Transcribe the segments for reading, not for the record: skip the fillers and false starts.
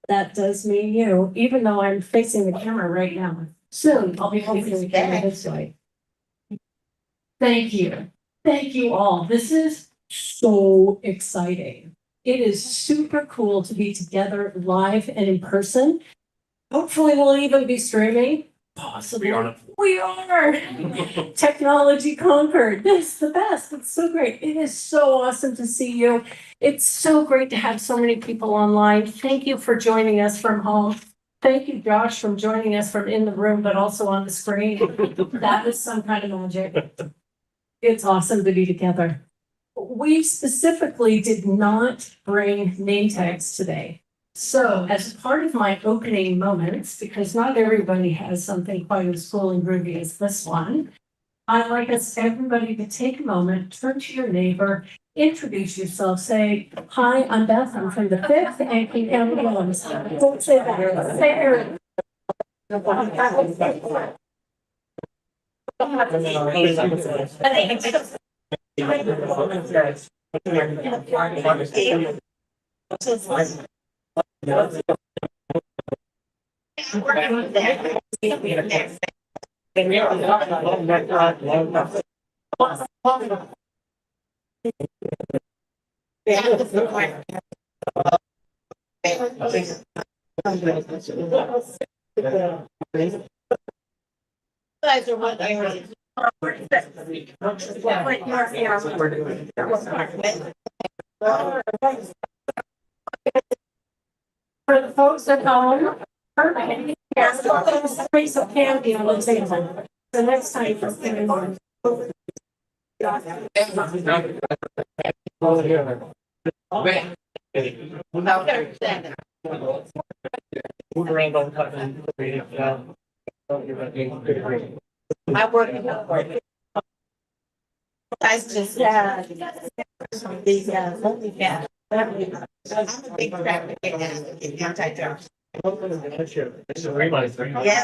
That does mean you, even though I'm facing the camera right now. Soon, I'll be facing the camera this way. Thank you. Thank you all. This is so exciting. It is super cool to be together live and in person. Hopefully we'll even be streaming. Possibly. We are. Technology conquered. It's the best. It's so great. It is so awesome to see you. It's so great to have so many people online. Thank you for joining us from home. Thank you, Josh, for joining us from in the room, but also on the screen. That is some kind of magic. It's awesome to be together. We specifically did not bring name tags today. So as part of my opening moments, because not everybody has something quite as cool and groovy as this one, I'd like everybody to take a moment, turn to your neighbor, introduce yourself, say, hi, I'm Beth, I'm from the 5th and King County Williams. Don't say that, say Eric. For the folks at home, a piece of candy on the table. The next time you're spending on. I work in the I just these yeah. I'm a big traffic anti-traffic. Yeah,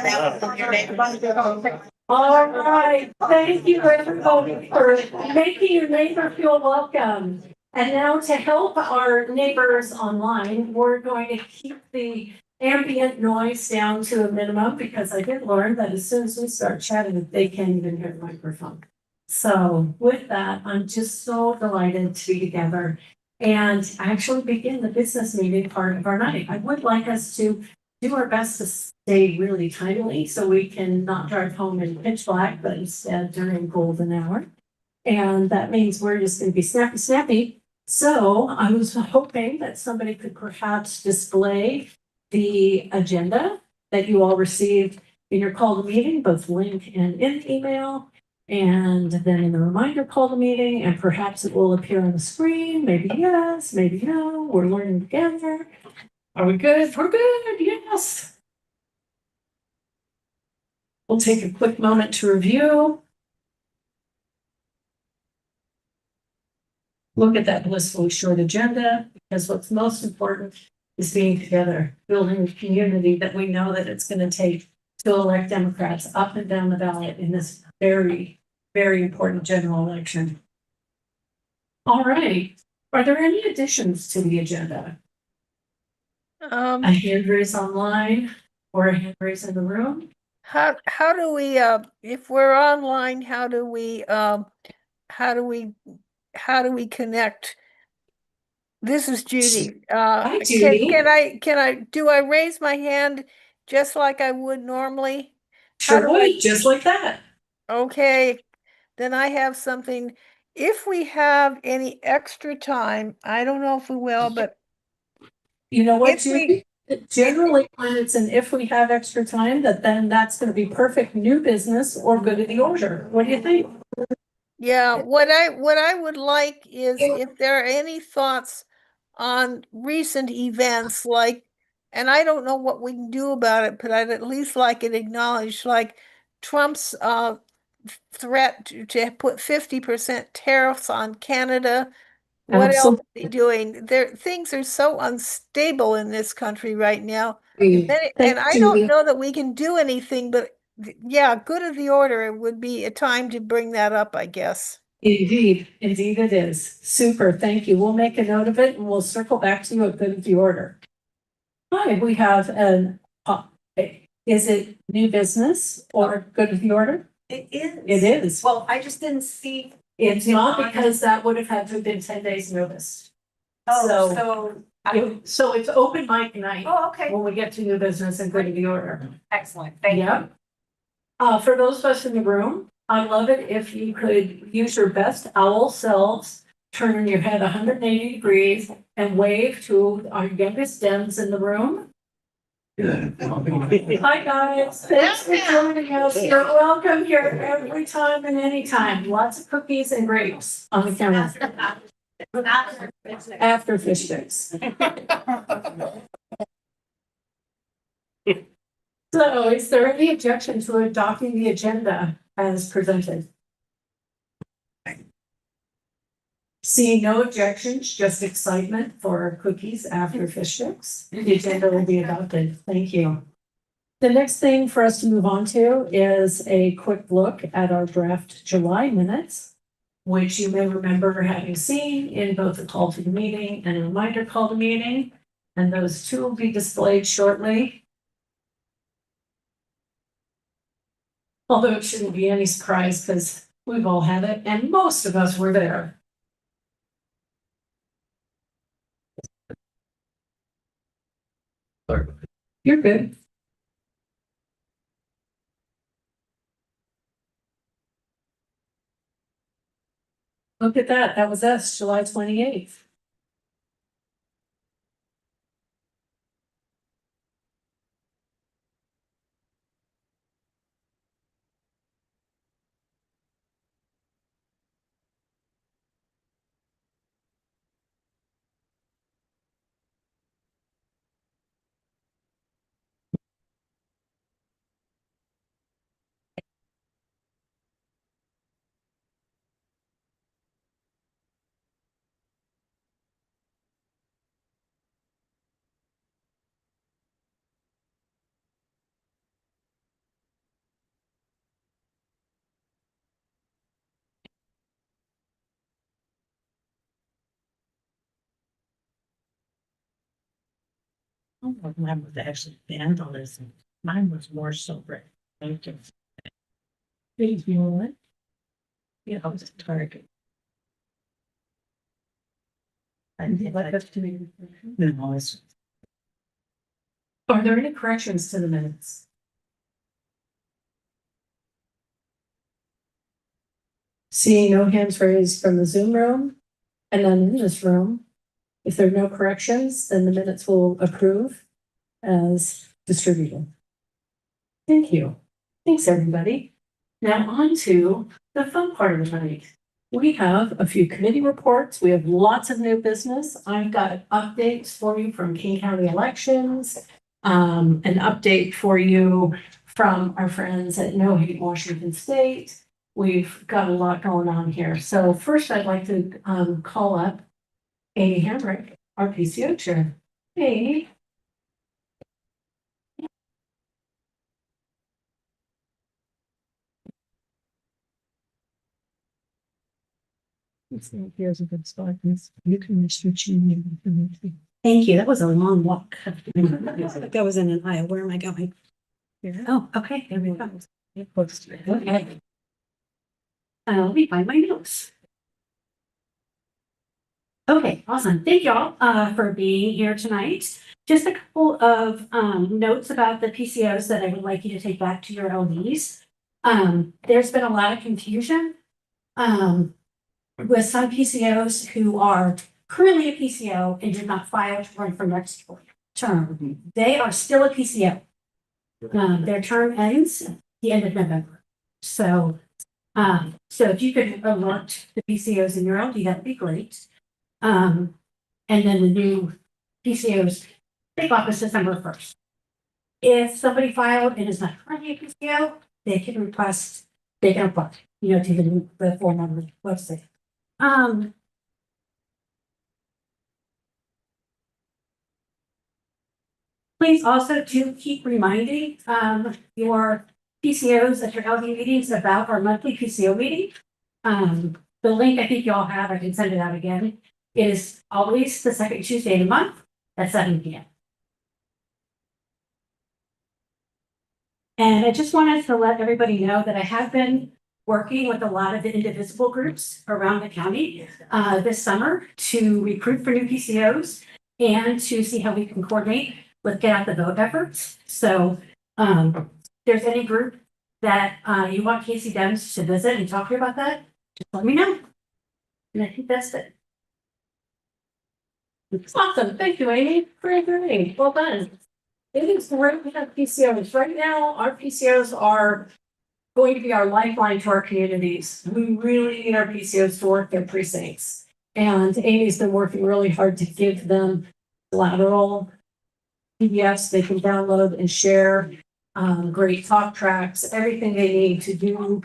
that was your neighbor. All right, thank you everybody for making your neighbor feel welcome. And now to help our neighbors online, we're going to keep the ambient noise down to a minimum because I did learn that as soon as we start chatting, they can't even hear the microphone. So with that, I'm just so delighted to be together and actually begin the business meeting part of our night. I would like us to do our best to stay really timely so we can not drive home in pitch black, but instead during golden hour. And that means we're just going to be snappy. So I was hoping that somebody could perhaps display the agenda that you all received in your call to meeting, both link and in email. And then in the reminder call to meeting, and perhaps it will appear on the screen. Maybe yes, maybe no. We're learning together. Are we good? We're good. Yes. We'll take a quick moment to review. Look at that blissfully short agenda, because what's most important is being together, building a community that we know that it's going to take to elect Democrats up and down the ballot in this very, very important general election. All right. Are there any additions to the agenda? A hand raise online or a hand raise in the room? How do we if we're online, how do we connect? This is Judy. Hi, Judy. Do I raise my hand just like I would normally? Sure would, just like that. Okay, then I have something. If we have any extra time, I don't know if we will, but you know what, Judy? Generally, when it's an if we have extra time, then that's going to be perfect new business or good of the order. What do you think? Yeah, what I would like is if there are any thoughts on recent events, like, and I don't know what we can do about it, but I'd at least like it acknowledged, like Trump's threat to put 50% tariffs on Canada. What else are they doing? Things are so unstable in this country right now. And I don't know that we can do anything, but yeah, good of the order. It would be a time to bring that up, I guess. Indeed it is. Super, thank you. We'll make a note of it and we'll circle back to you at good of the order. Hi, we have is it new business or good with the order? It is. It is. Well, I just didn't see. It's not because that would have had to have been 10 days notice. Oh, So- so, So it's open mic night oh, okay, when we get to new business and good with the order. excellent, thank you. Yeah. For those of us in the room, I'd love it if you could use your best owl selves, turn your head 180 degrees and wave to our youngest Dems in the room. Hi, guys. Thanks for joining us. You're welcome here every time and anytime. Lots of cookies and grapes on the counter after fish sticks. So is there any objection to adopting the agenda as presented? Seeing no objections, just excitement for cookies after fish sticks. The agenda will be adopted. Thank you. The next thing for us to move on to is a quick look at our draft July minutes, which you may remember having seen in both the call to the meeting and a reminder call to meeting. And those two will be displayed shortly. Although it shouldn't be any surprise because we've all had it and most of us were there. You're good. Look at that. That was us, July 28th. I don't know if mine was actually vandalism. Mine was more so thank you. Please, you know what? Yeah, I was a target. I did like that to me. No, it's. Are there any corrections to the minutes? Seeing no hands raised from the Zoom room and then in this room. If there are no corrections, then the minutes will approve as distributed. Thank you. Thanks, everybody. Now on to the fun part of the night. We have a few committee reports. We have lots of new business. I've got updates for you from King County elections. An update for you from our friends at No Hate Washington State. We've got a lot going on here. So first I'd like to call up Amy Hamrick, our PCO chair. Hey. Here's a good start. You can switch in. Thank you. That was a long walk. That was in an aisle. Where am I going? Here. Oh, okay. There we go. Okay. Let me find my notes. Okay, awesome. Thank y'all for being here tonight. Just a couple of notes about the PCOs that I would like you to take back to your LDs. There's been a lot of confusion with some PCOs who are currently a PCO and did not file to run for next term. They are still a PCO. Their term ends the end of November. So if you could alert the PCOs in your LD, that'd be great. And then the new PCOs take office December 1st. If somebody filed and is not currently a PCO, they can apply, to the form on the website. Please also do keep reminding your PCOs at your LD meetings about our monthly PCO meeting. The link I think you all have, I can send it out again, is always the second Tuesday of the month at 7 p.m. And I just wanted to let everybody know that I have been working with a lot of the indivisible groups around the county this summer to recruit for new PCOs and to see how we can coordinate with get out the vote efforts. So if there's any group that you want Casey Dems to visit and talk to you about that, just let me know. And I think that's it. Awesome. Thank you, Amy. Great, great. Well done. It is great we have PCOs. Right now, our PCOs are going to be our lifeline to our communities. We really need our PCOs to work their precincts. And Amy's been working really hard to give them lateral PDFs they can download and share, great talk tracks, everything they need to do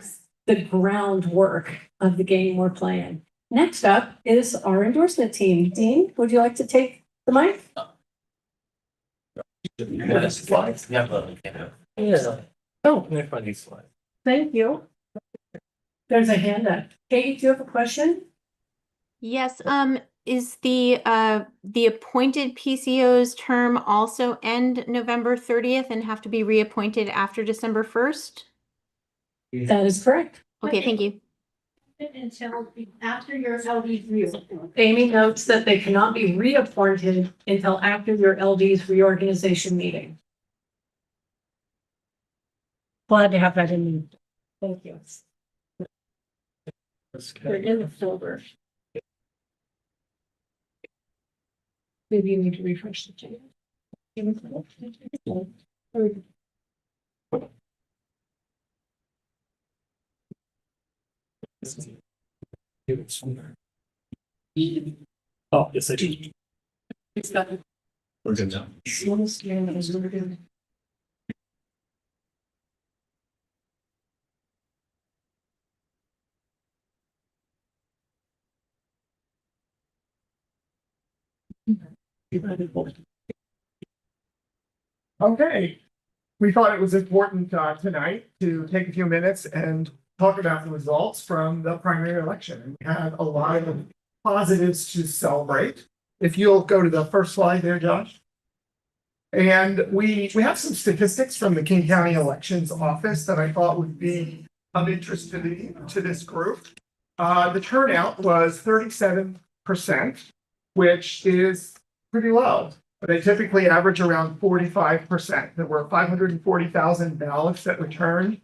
the groundwork of the game we're playing. Next up is our endorsement team. Dean, would you like to take the mic? Slides. Yeah. Oh, They're funny slides. thank you. There's a hand up. Katie, do you have a question? Yes, is the appointed PCO's term also end November 30th and have to be reappointed after December 1st? That is correct. Okay, thank you. Until after your LD review. Amy notes that they cannot be reappointed until after your LD's reorganization meeting. Glad to have that in. Thank you. They're in the folder. Maybe you need to refresh the page. Oh, yes, I do. It's got We're good now. small scan that was really good. Okay, we thought it was important tonight to take a few minutes and talk about the results from the primary election. We had a lot of positives to celebrate. If you'll go to the first slide there, Josh. And we have some statistics from the King County Elections Office that I thought would be of interest to this group. The turnout was 37%, which is pretty low. They typically average around 45%. There were 540,000 ballots that returned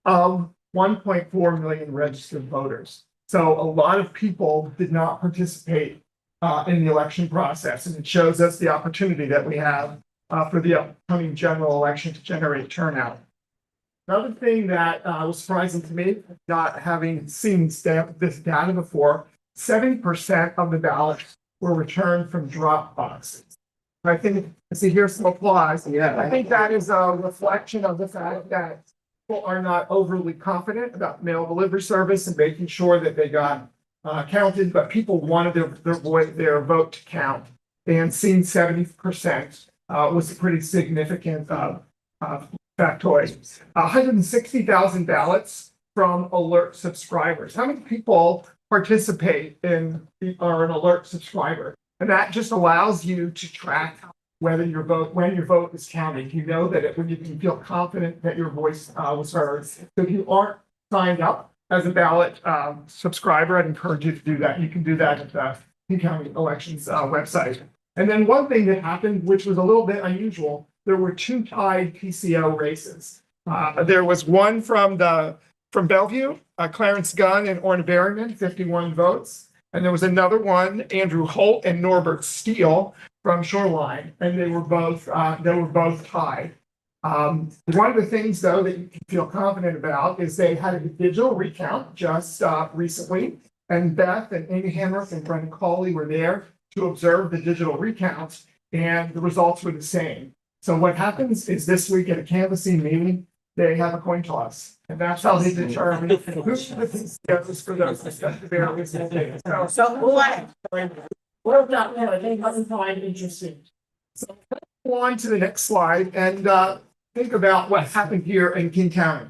of 1.4 million registered voters. So a lot of people did not participate in the election process, and it shows us the opportunity that we have for the upcoming general election to generate turnout. Another thing that was surprising to me, not having seen this data before, 70% of the ballots were returned from drop boxes. I think, see, here's some applause. Yeah. I think that is a reflection of the fact that people are not overly confident about mail delivery service and making sure that they got counted, but people wanted their vote to count. And seeing 70% was a pretty significant factoid. 160,000 ballots from alert subscribers. How many people participate are an alert subscriber? And that just allows you to track whether when your vote is counted. You know that when you can feel confident that your voice was heard. So if you aren't signed up as a ballot subscriber, I'd encourage you to do that. You can do that at the King County Elections website. And then one thing that happened, which was a little bit unusual, there were two tied PCO races. There was one from Bellevue, Clarence Gunn and Orna Berryman, 51 votes. And there was another one, Andrew Holt and Norbert Steele from Shoreline, and they were both tied. One of the things, though, that you can feel confident about is they had a digital recount just recently, and Beth and Amy Hamrick and Brendan Cawley were there to observe the digital recounts, and the results were the same. So what happens is this week at a canvassing meeting, they have a coin toss. And that's how they determine who the PCOs for those various things. So well done. I think that's quite interesting. So go on to the next slide and think about what happened here in King County.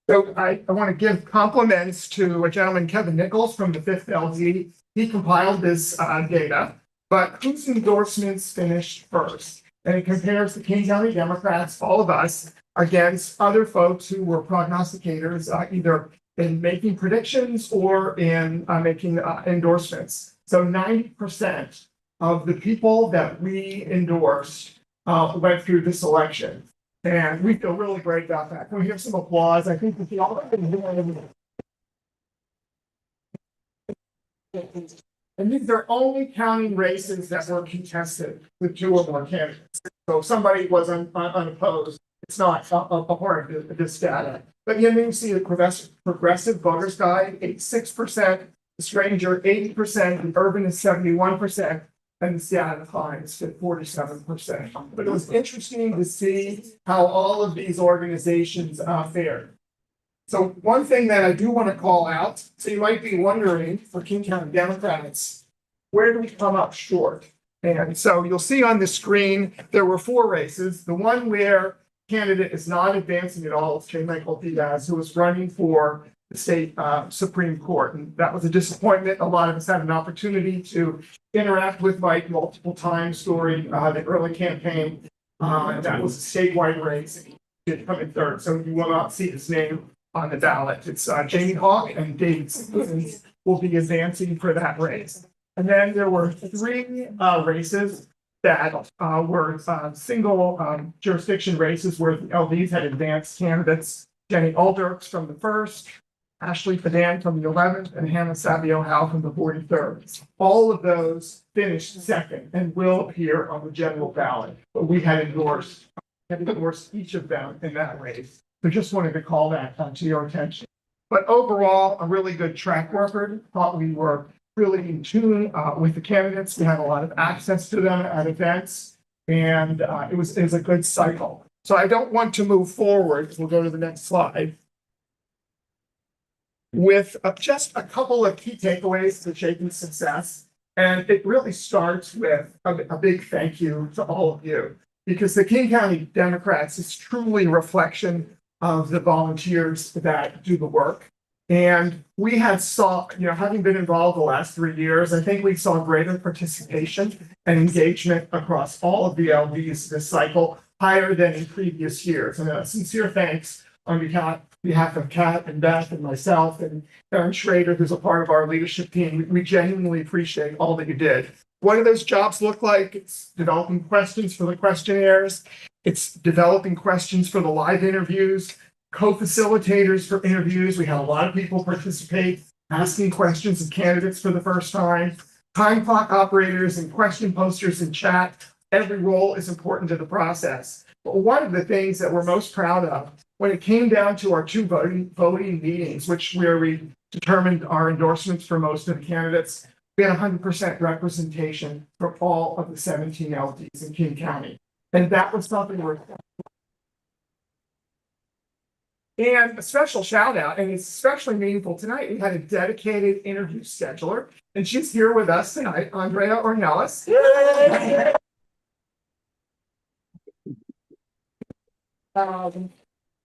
So I want to give compliments to a gentleman, Kevin Nichols from the 5th LD. He compiled this data, but whose endorsements finished first? And it compares the King County Democrats, all of us, against other folks who were prognosticators, either in making predictions or in making endorsements. So 90% of the people that we endorsed went through this election. And we feel really great about that. Can we hear some applause? I think that the all. And these are only counting races that were contested with 2 or more candidates. So if somebody was unopposed, it's not a part of this data. But then you see the progressive voters guide, 86%, the stranger 80%, the urban is 71%, and the Seattle Times at 47%. But it was interesting to see how all of these organizations fared. So one thing that I do want to call out, so you might be wondering for King County Democrats, where do we come up short? And so you'll see on the screen, there were 4 races. The one where candidate is not advancing at all is J. Michael Diaz, who was running for the state Supreme Court. And that was a disappointment. A lot of us had an opportunity to interact with Mike multiple times during the early campaign. That was a statewide race. He did come in 3rd, so you will not see his name on the ballot. It's Jamie Hawk and David Stevens will be advancing for that race. And then there were 3 races that were single jurisdiction races where the LDs had advanced candidates. Jenny Aldrich from the 1st, Ashley Fadan from the 11th, and Hannah Savio Howe from the 43rd. All of those finished 2nd and will appear on the general ballot, but we had endorsed each of them in that race. So just wanted to call that to your attention. But overall, a really good track record. Thought we were really in tune with the candidates. We had a lot of access to them at events, and it was a good cycle. So I don't want to move forward. We'll go to the next slide. With just a couple of key takeaways to Shaken's success. And it really starts with a big thank you to all of you, because the King County Democrats is truly a reflection of the volunteers that do the work. And we had having been involved the last 3 years, I think we saw greater participation and engagement across all of the LDs this cycle, higher than in previous years. And a sincere thanks on behalf of Kat and Beth and myself and Aaron Schrader, who's a part of our leadership team. We genuinely appreciate all that you did. What do those jobs look like? It's developing questions for the questionnaires. It's developing questions for the live interviews, co-facilitators for interviews. We had a lot of people participate, asking questions of candidates for the first time, time clock operators and question posters in chat. Every role is important to the process. But one of the things that we're most proud of, when it came down to our 2 voting meetings, where we determined our endorsements for most of the candidates, we had 100% representation from all of the 17 LDs in King County. And that was something and a special shout out, and it's especially meaningful tonight. We had a dedicated interview scheduler, and she's here with us tonight, Andrea Ornelas.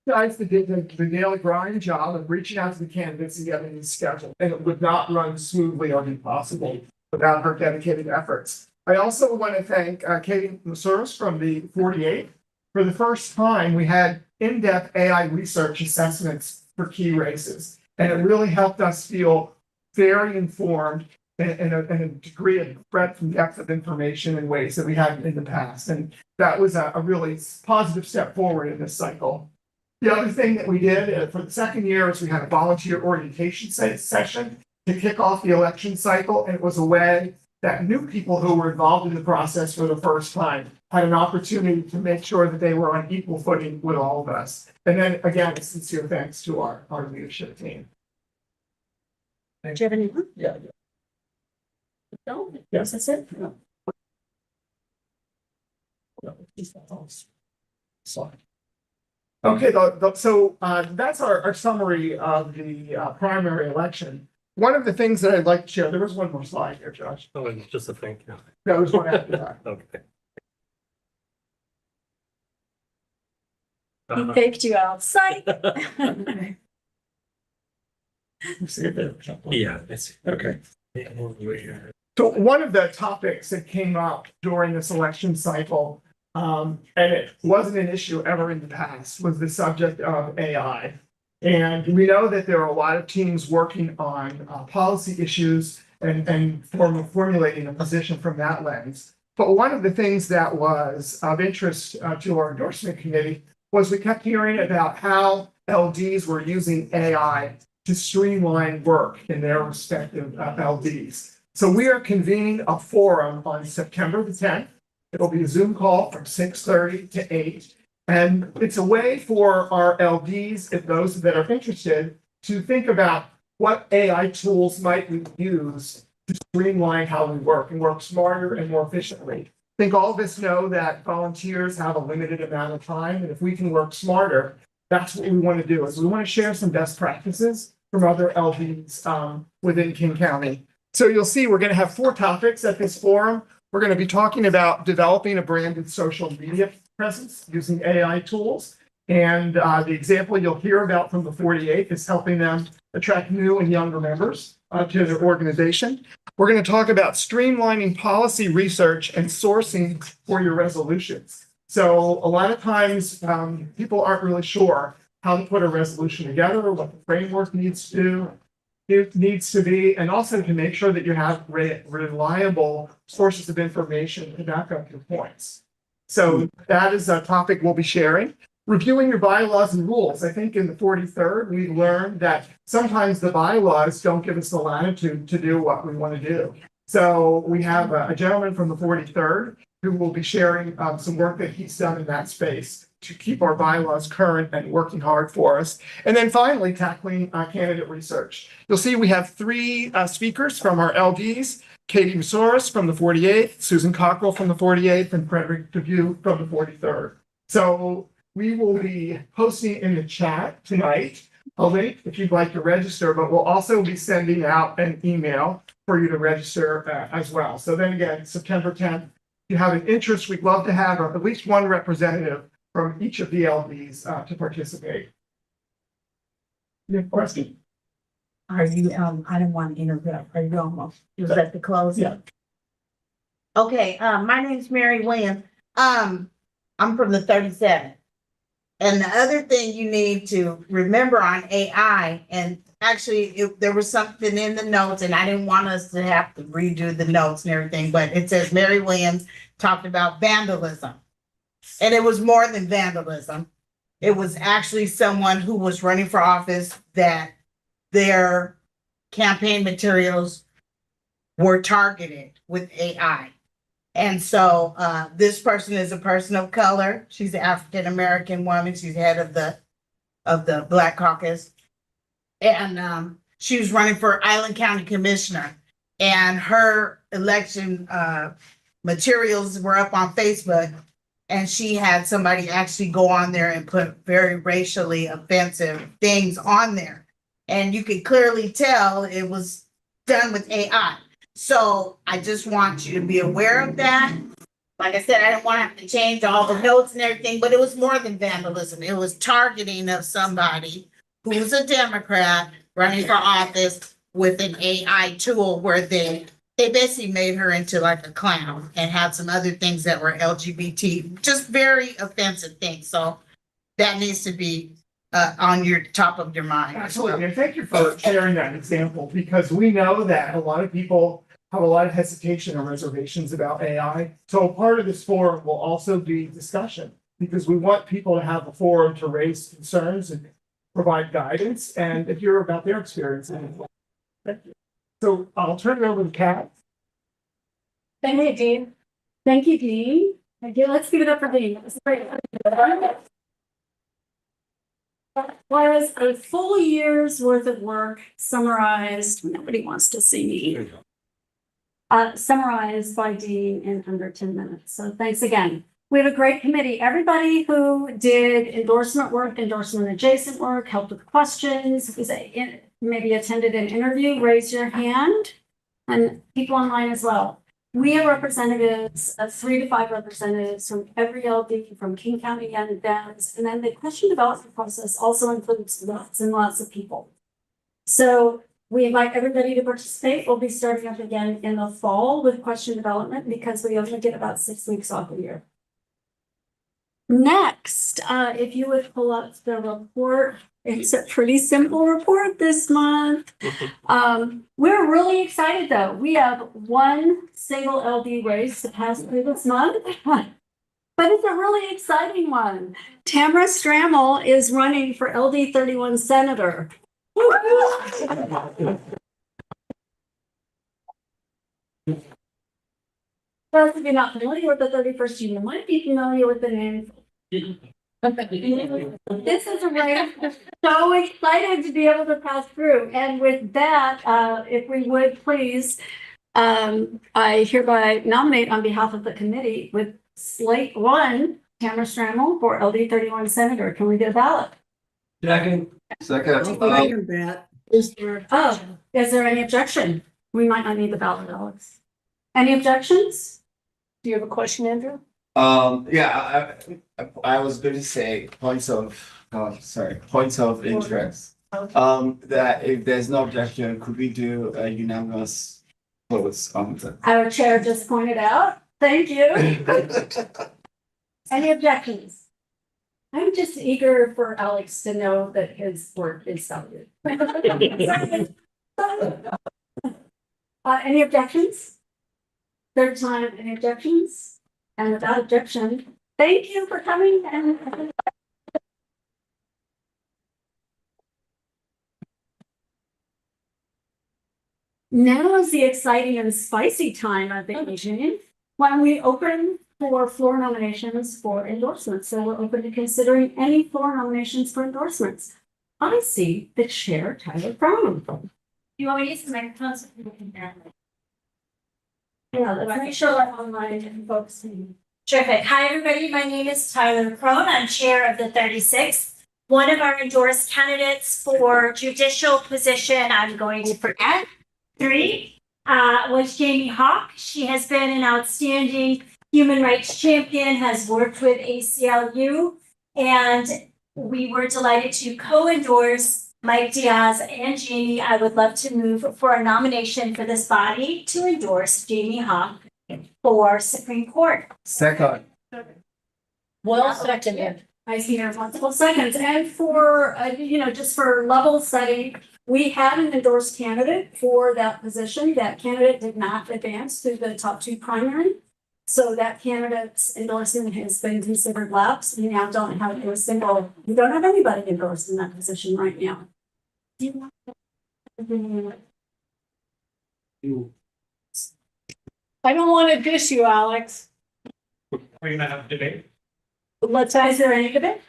Guys, the daily grind job of reaching out to the candidates and getting these scheduled, and it would not run smoothly or be possible without her dedicated efforts. I also want to thank Katie Masuros from the 48th. For the first time, we had in-depth AI research assessments for key races, and it really helped us feel very informed and a degree of breadth and depth of information in ways that we hadn't in the past. And that was a really positive step forward in this cycle. The other thing that we did for the 2nd year is we had a volunteer orientation session to kick off the election cycle, and it was a way that new people who were involved in the process for the first time had an opportunity to make sure that they were on equal footing with all of us. And then again, a sincere thanks to our leadership team. Do you have any? Yeah. No? Yes. That's it? Sorry. Okay, so that's our summary of the primary election. One of the things that I'd like to share, there was one more slide here, Josh. Oh, and just a thank you. There was one after that. Okay. He faked you outside. Yeah, it's Okay. yeah. So one of the topics that came up during this election cycle and it wasn't an issue ever in the past, was the subject of AI. And we know that there are a lot of teams working on policy issues and formulating a position from that lens. But one of the things that was of interest to our endorsement committee was we kept hearing about how LDs were using AI to streamline work in their respective LDs. So we are convening a forum on September the 10th. It'll be a Zoom call from 6:30 to 8. And it's a way for our LDs, if those that are interested, to think about what AI tools might we use to streamline how we work and work smarter and more efficiently. I think all of us know that volunteers have a limited amount of time, and if we can work smarter, that's what we want to do. Is we want to share some best practices from other LDs within King County. So you'll see we're going to have 4 topics at this forum. We're going to be talking about developing a branded social media presence using AI tools. And the example you'll hear about from the 48th is helping them attract new and younger members to their organization. We're going to talk about streamlining policy research and sourcing for your resolutions. So a lot of times people aren't really sure how to put a resolution together, what the framework needs to be, and also to make sure that you have reliable sources of information to back up your points. So that is a topic we'll be sharing. Reviewing your bylaws and rules. I think in the 43rd, we learned that sometimes the bylaws don't give us the latitude to do what we want to do. So we have a gentleman from the 43rd who will be sharing some work that he's done in that space to keep our bylaws current and working hard for us. And then finally, tackling candidate research. You'll see we have 3 speakers from our LDs, Katie Masouras from the 48th, Susan Cockrell from the 48th, and Frederick DeVue from the 43rd. So we will be posting in the chat tonight a link if you'd like to register, but we'll also be sending out an email for you to register as well. So then again, September 10th, if you have an interest, we'd love to have at least one representative from each of the LDs to participate. You have a question? Are you, I didn't want to interrupt. Are you almost, was that the close? Yeah. Okay, my name's Mary Williams. I'm from the 37th. And the other thing you need to remember on AI, and actually there was something in the notes, and I didn't want us to have to redo the notes and everything, but it says Mary Williams talked about vandalism. And it was more than vandalism. It was actually someone who was running for office that their campaign materials were targeted with AI. And so this person is a person of color. She's an African-American woman. She's head of the Black Caucus. And she was running for Island County Commissioner. And her election materials were up on Facebook. And she had somebody actually go on there and put very racially offensive things on there. And you could clearly tell it was done with AI. So I just want you to be aware of that. Like I said, I didn't want to have to change all the notes and everything, but it was more than vandalism. It was targeting of somebody who's a Democrat running for office with an AI tool where they basically made her into like a clown and had some other things that were LGBT, just very offensive things. So that needs to be on your top of your mind. Absolutely. And thank you for sharing that example, because we know that a lot of people have a lot of hesitation or reservations about AI. So part of this forum will also be discussion, because we want people to have a forum to raise concerns and provide guidance and hear about their experiences. Thank you. So I'll turn it over to Kat. Thank you, Dean. Thank you, Dean. Thank you. Let's give it up for Dean. This is great. Was a full year's worth of work summarized, nobody wants to see me. Summarized by Dean in under 10 minutes. So thanks again. We have a great committee. Everybody who did endorsement work, endorsement adjacent work, helped with questions, maybe attended an interview, raise your hand, and people online as well. We have representatives, 3 to 5 representatives from every LD, from King County and Downs, and then the question development process also includes lots and lots of people. So we invite everybody to participate. We'll be starting up again in the fall with question development because we only get about 6 weeks off a year. Next, if you would pull up the report, it's a pretty simple report this month. We're really excited though. We have one single LD race that has through this month. But it's a really exciting one. Tamara Strammel is running for LD 31 senator. Those of you not familiar with the 31st, you might be familiar with the name. This is a race. So excited to be able to pass through. And with that, if we would please, I hereby nominate on behalf of the committee with slate 1, Tamara Strammel for LD 31 senator. Can we get a ballot? Second. Is there any objection? We might not need the ballot, Alex. Any objections? Do you have a question, Andrew? Yeah, I was going to say points of interest. That if there's no objection, could we do a unanimous votes on that? Our chair just pointed out. Thank you. Any objections? I'm just eager for Alex to know that his work is valued. Any objections? Third time, any objections? And without objection, thank you for coming and. Now is the exciting and spicy time of the evening when we open for floor nominations for endorsements. So we're open to considering any floor nominations for endorsements. I see the chair, Tyler Brown. You want me to use the microphone so people can hear? Yeah, let's make sure that online folks see. Terrific. Hi, everybody. My name is Tyler Crone. I'm chair of the 36th. One of our endorsed candidates for judicial position, I'm going to forget, 3, was Jamie Hawk. She has been an outstanding human rights champion, has worked with ACLU, and we were delighted to co-endorse Mike Diaz and Jamie. I would love to move for a nomination for this body to endorse Jamie Hawk for Supreme Court. Second. Well seconded. I see there's multiple seconds. And for, just for level setting, we had an endorsed candidate for that position. That candidate did not advance through the top 2 primary. So that candidate's endorsement has been considered lapsed. We now don't have we don't have anybody endorsed in that position right now. I don't want to dish you, Alex. We're gonna have a debate. Is there any debate?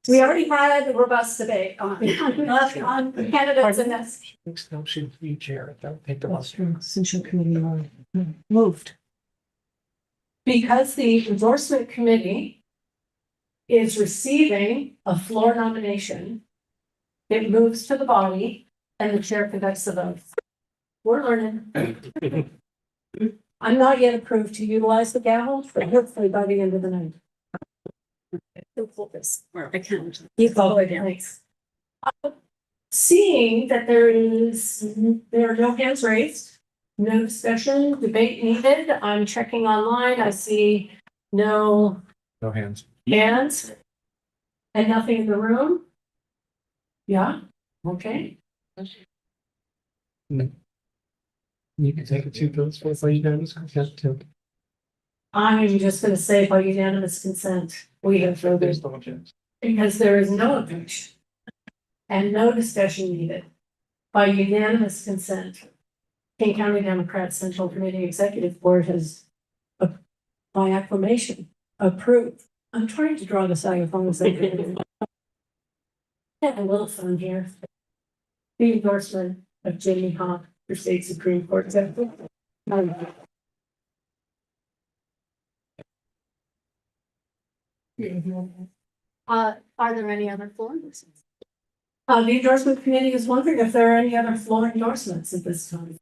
We already had a robust debate on candidates in this. Next time should be chair. Don't take the That's true, since your committee moved. Because the endorsement committee is receiving a floor nomination, it moves to the body and the chair conducts the vote. We're learning. I'm not yet approved to utilize the gavel, but hopefully by the end of the night. I can't. You follow it down. Seeing that there are no hands raised, no discussion, debate needed, I'm checking online, I see no hands. hands and nothing in the room. Yeah, okay. You can take a 2 votes for unanimous consent too. I'm just gonna say by unanimous consent, we have further, There's no chance. because there is no objection and no discussion needed. By unanimous consent, King County Democrat Central Committee Executive Board has, by acclamation, approved. I'm trying to draw this out as long as I can. Have a little fun here. The endorsement of Jamie Hawk for State Supreme Court executive. Are there any other floor endorsements? The endorsement committee is wondering if there are any other floor endorsements at this time.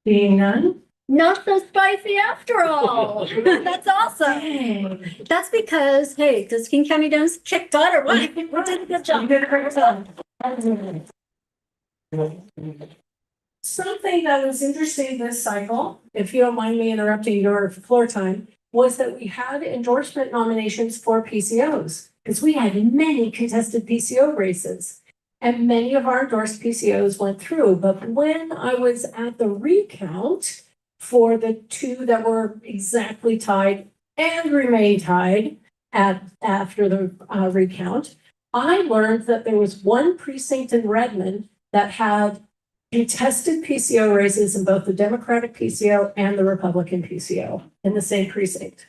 Being none? Not so spicy after all. That's awesome. That's because, hey, does King County Dems kick butt or what? We did a good job. You did a great job. Something that was interesting this cycle, if you don't mind me interrupting your floor time, was that we had endorsement nominations for PCOs. Because we had many contested PCO races. And many of our endorsed PCOs went through. But when I was at the recount for the two that were exactly tied and remain tied after the recount, I learned that there was one precinct in Redmond that had contested PCO races in both the Democratic PCO and the Republican PCO in the same precinct.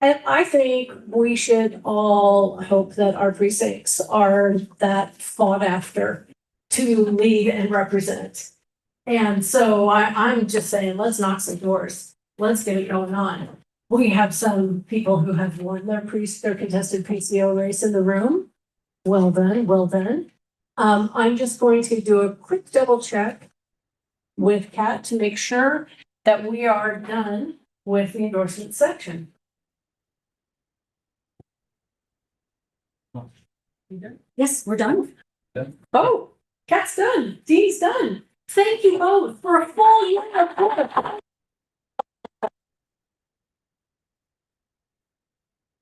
And I think we should all hope that our precincts are that fought after to lead and represent. And so I'm just saying, let's knock some doors. Let's get it going on. We have some people who have won their contested PCO race in the room. Well done, well done. I'm just going to do a quick double check with Kat to make sure that we are done with the endorsement section. Yes, we're done. Done. Oh, Kat's done. Dee's done. Thank you both for a full year of work.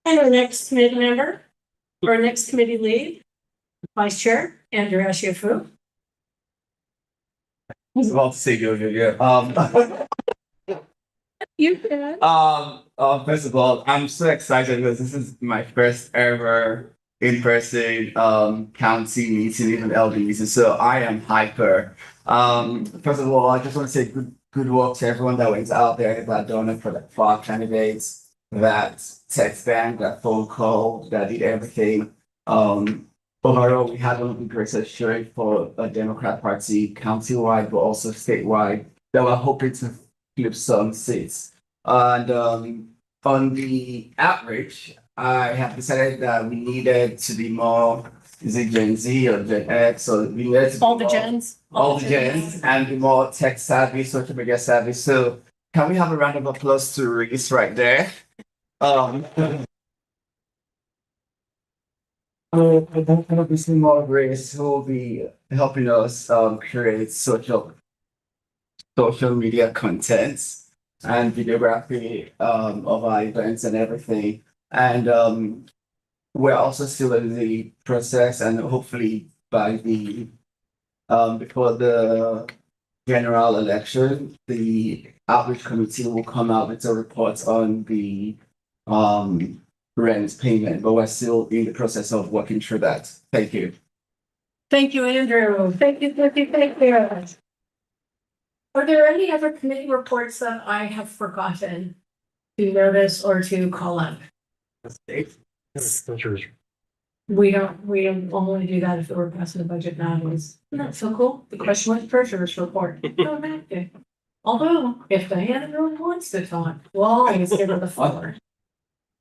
And our next committee member, or next committee lead, Vice Chair Andrew Ashiafu. I was about to say go, yeah. You can. First of all, I'm so excited because this is my first ever in-person county meeting, even LD meeting. So I am hyper. First of all, I just want to say good work to everyone that went out there that done for our candidates, that text bank, that phone call, that did everything. Overall, we had one of the greatest showing for a Democrat Party countywide, but also statewide, that we're hoping to flip some seats. And on the outreach, I have decided that we needed to be more, is it Gen Z or Gen X? So we needed to be All the more- gens. all the gens and be more tech savvy, social media savvy. So can we have a round of applause to Reese right there? Obviously more Grace who will be helping us create social media content and videography of our events and everything. And we're also still in the process, and hopefully by the before the general election, the outreach committee will come out with a report on the rent payment, but we're still in the process of working through that. Thank you. Thank you, Andrew. Thank you, thank you, thank you. Are there any other committee reports that I have forgotten to notice or to call up? We don't only do that if we're passing the budget nowadays. Isn't that so cool? The question was treasurer's report. Okay. Although, if Diana really wants to talk, we'll always give her the floor.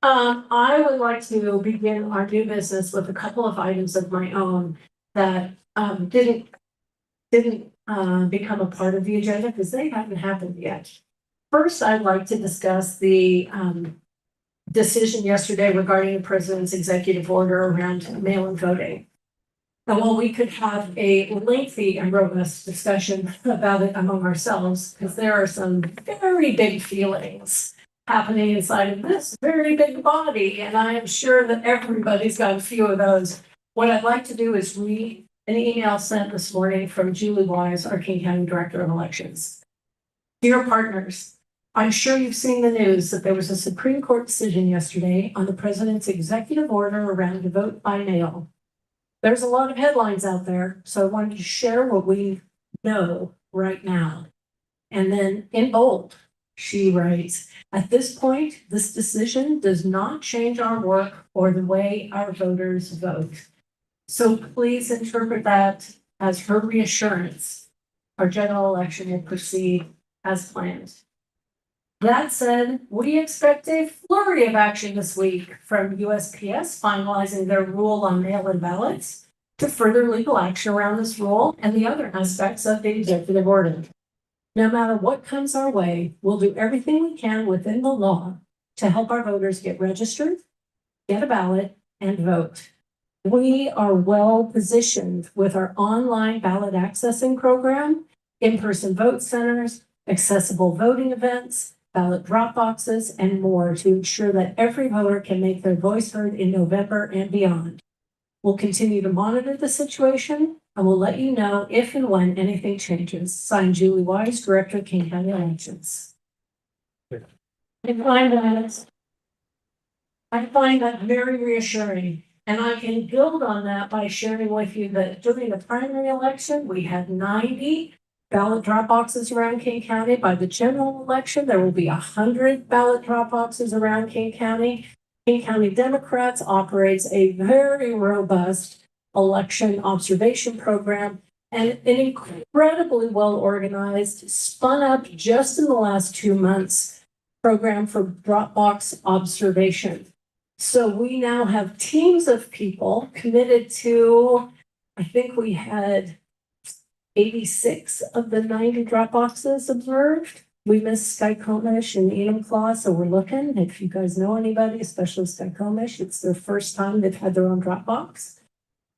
I would like to begin our new business with a couple of items of my own that didn't become a part of the agenda because they haven't happened yet. First, I'd like to discuss the decision yesterday regarding the president's executive order around mail-in voting. And while we could have a lengthy and robust discussion about it among ourselves, because there are some very big feelings happening inside of this very big body, and I am sure that everybody's got a few of those. What I'd like to do is read an email sent this morning from Julie Wise, our King County Director of Elections. Dear partners, I'm sure you've seen the news that there was a Supreme Court decision yesterday on the president's executive order around vote by mail. There's a lot of headlines out there, so I wanted to share what we know right now. And then in bold, she writes, at this point, this decision does not change our work or the way our voters vote. So please interpret that as her reassurance. Our general election will proceed as planned. That said, we expect a flurry of action this week from USPS finalizing their rule on mail-in ballots to further legal action around this rule and the other aspects of the executive order. No matter what comes our way, we'll do everything we can within the law to help our voters get registered, get a ballot, and vote. We are well positioned with our online ballot accessing program, in-person vote centers, accessible voting events, ballot drop boxes, and more to ensure that every voter can make their voice heard in November and beyond. We'll continue to monitor the situation and we'll let you know if and when anything changes. Signed, Julie Wise, Director of King County Elections. I find that very reassuring. And I can build on that by sharing with you that during the primary election, we had 90 ballot drop boxes around King County. By the general election, there will be 100 ballot drop boxes around King County. King County Democrats operates a very robust election observation program and an incredibly well organized, spun up just in the last 2 months program for drop box observation. So we now have teams of people committed to, I think we had 86 of the 90 drop boxes observed. We missed Skycomish and Enumclaw, so we're looking. If you guys know anybody, especially Skycomish, it's their first time they've had their own drop box.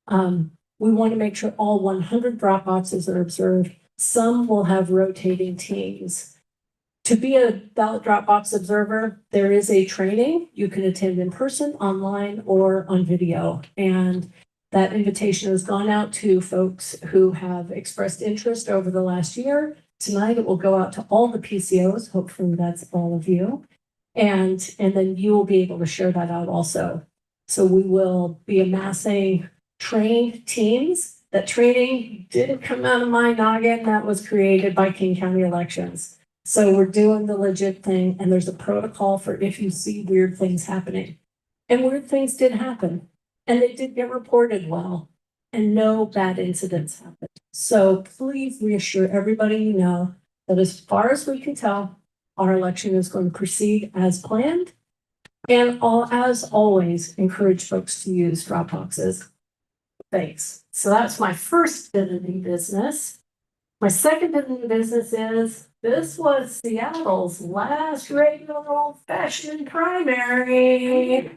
We want to make sure all 100 drop boxes are observed. Some will have rotating teams. To be a ballot drop box observer, there is a training. You can attend in person, online, or on video. And that invitation has gone out to folks who have expressed interest over the last year. Tonight, it will go out to all the PCOs. Hopefully that's all of you. And then you will be able to share that out also. So we will be amassing trained teams. That training didn't come out of my noggin. That was created by King County Elections. So we're doing the legit thing, and there's a protocol for if you see weird things happening. And weird things did happen, and they did get reported well, and no bad incidents happened. So please reassure everybody you know that as far as we can tell, our election is going to proceed as planned. And as always, encourage folks to use drop boxes. Thanks. So that's my first bit of new business. My second bit of new business is this was Seattle's last regular old-fashioned primary.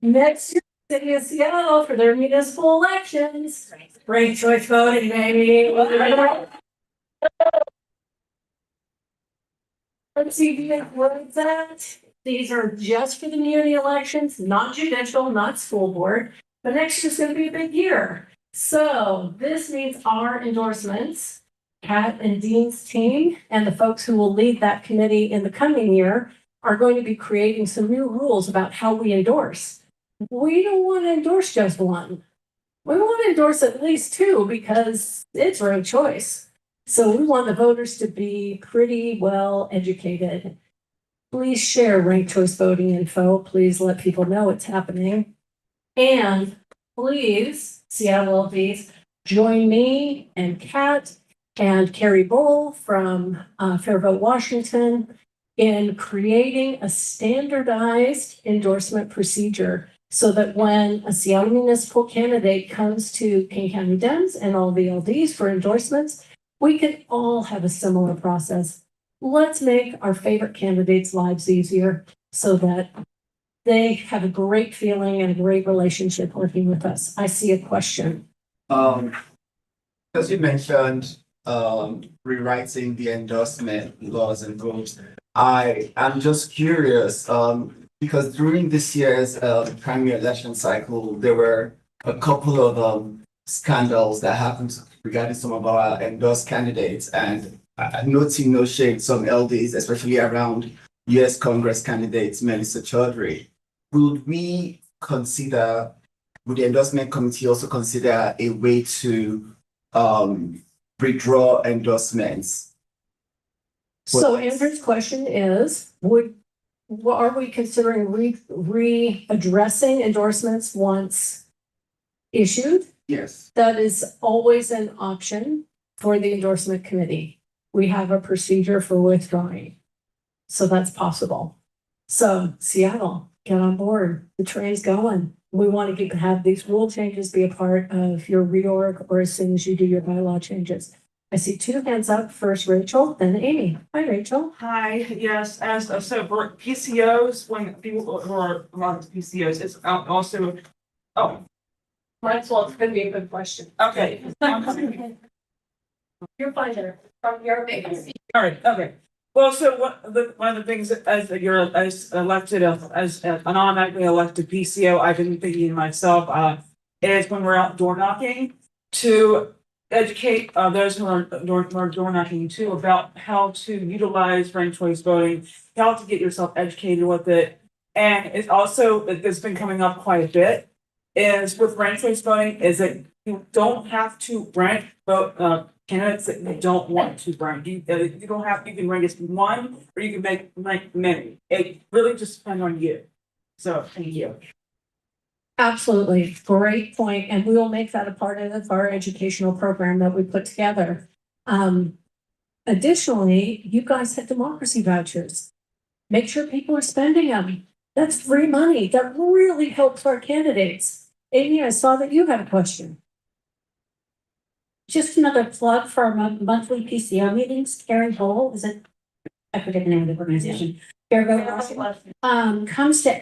Next year, City of Seattle for their municipal elections. Ranked choice voting, baby. Let's see where it's at. These are just for the community elections, not judicial, not school board. But next year's going to be a big year. So this means our endorsements, Kat and Dean's team, and the folks who will lead that committee in the coming year are going to be creating some new rules about how we endorse. We don't want to endorse just one. We want to endorse at least two because it's ranked choice. So we want the voters to be pretty well educated. Please share ranked choice voting info. Please let people know it's happening. And please, Seattle LDs, join me and Kat and Carrie Bull from Fair Vote Washington in creating a standardized endorsement procedure so that when a Seattle municipal candidate comes to King County Dems and all the LDs for endorsements, we can all have a similar process. Let's make our favorite candidates' lives easier so that they have a great feeling and a great relationship working with us. I see a question. As you mentioned, rewriting the endorsement laws and rules. I'm just curious, because during this year's primary election cycle, there were a couple of scandals that happened regarding some of our endorsed candidates, and noting no shade, some LDs, especially around US Congress candidates, Melissa Chaudhary. Would the endorsement committee also consider a way to withdraw endorsements? So Andrew's question is, are we considering readdressing endorsements once issued? Yes. That is always an option for the endorsement committee. We have a procedure for withdrawing. So that's possible. So Seattle, get on board. The train's going. We want to have these rule changes be a part of your reorg or as soon as you do your bylaw changes. I see two hands up. First Rachel, then Amy. Hi, Rachel. Hi, yes, so for PCOs, when people who are on PCOs, it's also, oh, Well, it's gonna be a good question. okay. You're fine there. From your base. All right, okay. Well, so one of the things that as elected, as an automatically elected PCO, I've been thinking to myself, is when we're out door knocking to educate those who are door knocking too about how to utilize ranked choice voting, how to get yourself educated with it. And it's also, it's been coming up quite a bit, is with ranked choice voting, is that you don't have to rank vote candidates that you don't want to rank. You don't have, you can rank as one, or you can make many. It really just depends on you. So, thank you. Absolutely, great point, and we will make that a part of our educational program that we put together. Additionally, you guys have democracy vouchers. Make sure people are spending them. That's free money. That really helps our candidates. Amy, I saw that you had a question. Just another plug for our monthly PCO meetings. Karen Hole, is it? I forget the name of the organization.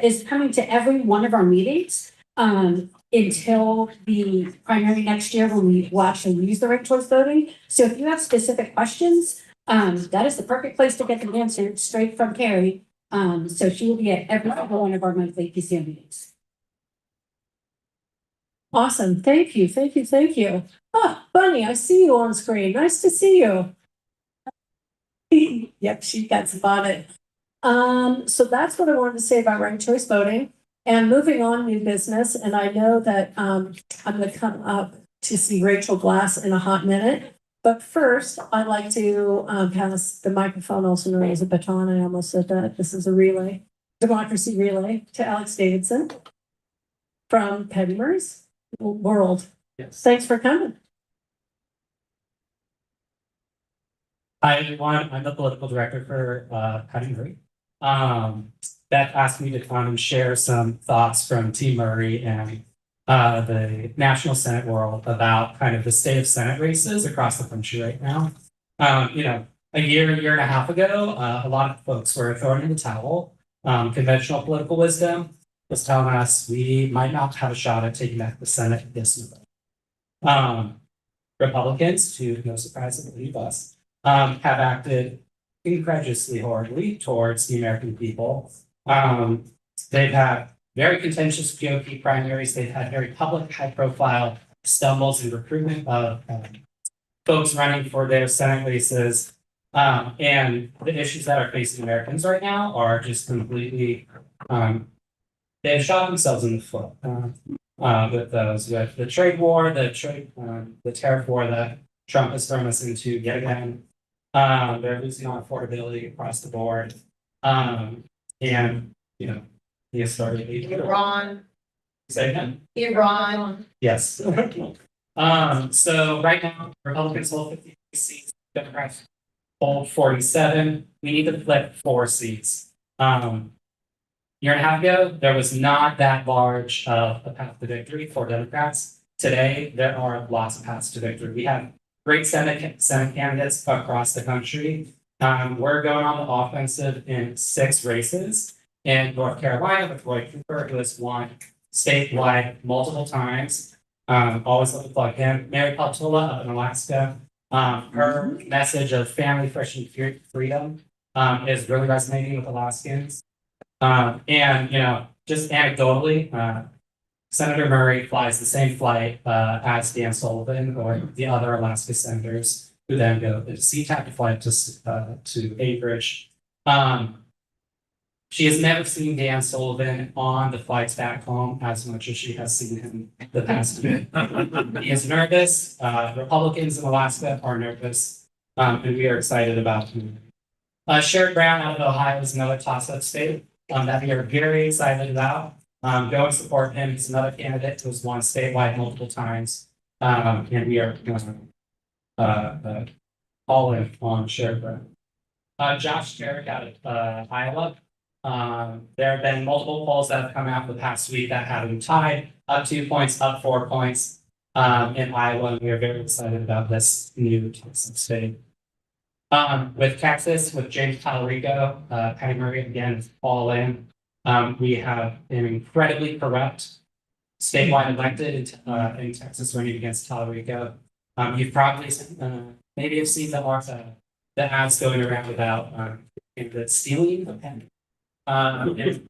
Is coming to every one of our meetings until the primary next year when we will actually use the ranked choice voting. So if you have specific questions, that is the perfect place to get them answered straight from Carrie. So she will be at every single one of our monthly PCO meetings. Awesome. Thank you. Thank you. Thank you. Oh, Bunny, I see you on screen. Nice to see you. Yep, that's about it. So that's what I wanted to say about ranked choice voting. And moving on, new business. And I know that I'm going to come up to see Rachel Glass in a hot minute. But first, I'd like to pass the microphone, also known as a baton. I almost said that. This is a relay, democracy relay, to Alex Davidson from Pedmers World. Yes. Thanks for coming. Hi, everyone. I'm the political director for Patty Murray. Beth asked me to come and share some thoughts from Team Murray and the National Senate world about kind of the state of Senate races across the country right now. A year and a half ago, a lot of folks were throwing in the towel. Conventional political wisdom was telling us we might not have a shot at taking back the Senate this November. Republicans, to no surprise, I believe us, have acted incredulously horribly towards the American people. They've had very contentious GOP primaries. They've had very public, high-profile stumbles in recruitment of folks running for their Senate races. And the issues that are facing Americans right now are just completely, they've shot themselves in the foot with those, with the trade war, the tariff war that Trump has thrown us into yet again. They're losing on affordability across the board. And, he has started. Iran. Say again? Iran. Yes. So right now, Republicans hold 50 seats, Democrats hold 47. We need to flip 4 seats. Year and a half ago, there was not that large of a path to victory for Democrats. Today, there are lots of paths to victory. We have great Senate candidates across the country. We're going on the offensive in 6 races. In North Carolina with Roy Cooper, who has won statewide multiple times. Always love to plug him. Mary Peltola up in Alaska. Her message of family, fresh, and freedom is really resonating with Alaskans. And just anecdotally, Senator Murray flies the same flight as Dan Sullivan or the other Alaska senators, who then go to SeaTac to fly to Anchorage. She has never seen Dan Sullivan on the flights back home as much as she has seen him the past year. He is nervous. Republicans in Alaska are nervous, and we are excited about him. Sherrod Brown out of Ohio is another toss-up state that we are very excited about. Go and support him. He's another candidate who has won statewide multiple times, and we are all in on Sherrod Brown. Josh Jarrett out of Iowa. There have been multiple polls that have come out the past week that have him tied, up 2 points, up 4 points. in Iowa, and we are very excited about this new Texas state. With Texas, with James Talarico, Patty Murray again is all in. We have an incredibly corrupt statewide elected in Texas running against Talarico. You've probably maybe have seen the ads going around about the stealing of pen in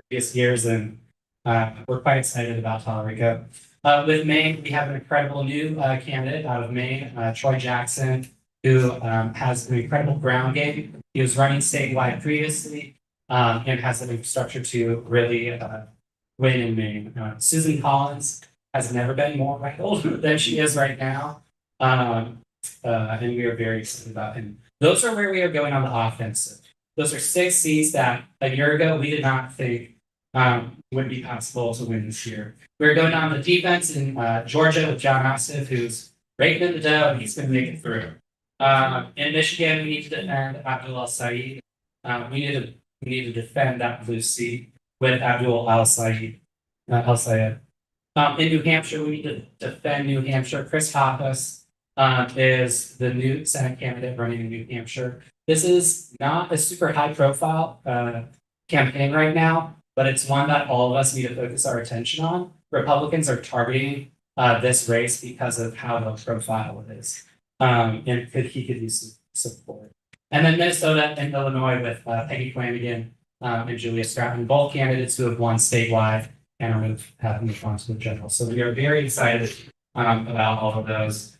previous years, and we're quite excited about Talarico. With Maine, we have an incredible new candidate out of Maine, Troy Jackson, who has an incredible ground game. He was running statewide previously and has an infrastructure to really win in Maine. Susan Collins has never been more rivaled than she is right now. And we are very excited about him. Those are where we are going on the offensive. Those are 6 seats that a year ago we did not think would be possible to win this year. We're going on the defense in Georgia with John Ossoff, who's raking in the dough, and he's going to make it through. In Michigan, we need to defend Abdul Al-Sayed. We need to defend that blue seat with Abdul Al-Sayed. In New Hampshire, we need to defend New Hampshire. Chris Hoppus is the new Senate candidate running in New Hampshire. This is not a super high profile campaign right now, but it's one that all of us need to focus our attention on. Republicans are targeting this race because of how low profile it is. And he could use some support. And then Minnesota and Illinois with Peggy Flanagan and Julia Stratton, both candidates who have won statewide and are have moved on to the general. So we are very excited about all of those.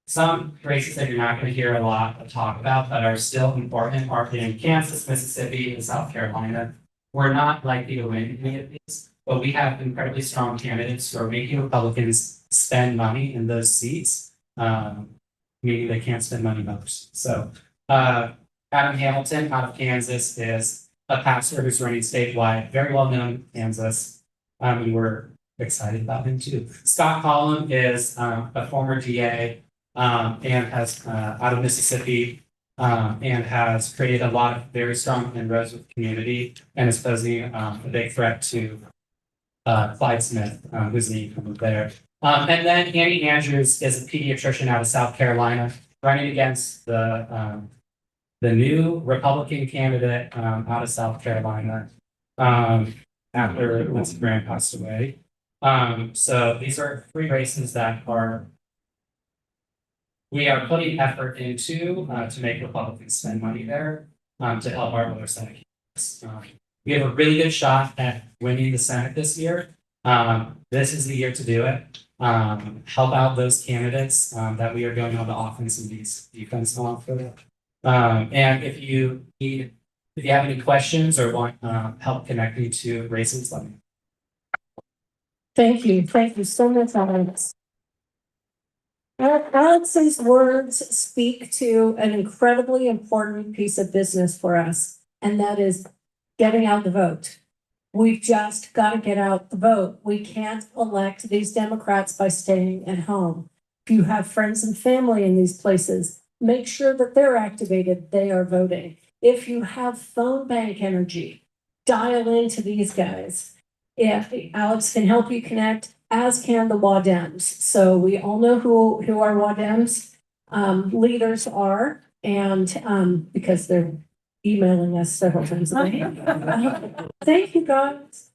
Some races that you're not going to hear a lot of talk about that are still important are in Kansas, Mississippi, and South Carolina. We're not likely to win any of these, but we have incredibly strong candidates who are making Republicans spend money in those seats, meaning they can't spend money in others. So Adam Hamilton out of Kansas is a pastor who's running statewide, very well known in Kansas. We were excited about him too. Scott Collum is a former DA and has out of Mississippi and has created a lot of very strong inroads with the community and is posing a big threat to Clyde Smith, who's the incumbent there. And then Andy Andrews is a pediatrician out of South Carolina, running against the new Republican candidate out of South Carolina after Lindsey Graham passed away. So these are 3 races that we are putting effort into to make Republicans spend money there to help our other Senate candidates. We have a really good shot at winning the Senate this year. This is the year to do it. Help out those candidates that we are going on the offense and defense on for that. And if you have any questions or want help connecting to races, let me know. Thank you so much, Alex. Alex's words speak to an incredibly important piece of business for us, and that is getting out the vote. We've just got to get out the vote. We can't elect these Democrats by staying at home. If you have friends and family in these places, make sure that they're activated, they are voting. If you have phone bank energy, dial into these guys. If Alex can help you connect, as can the WADEMs. So we all know who our WADEMs leaders are, and because they're emailing us several times a day. Thank you, guys.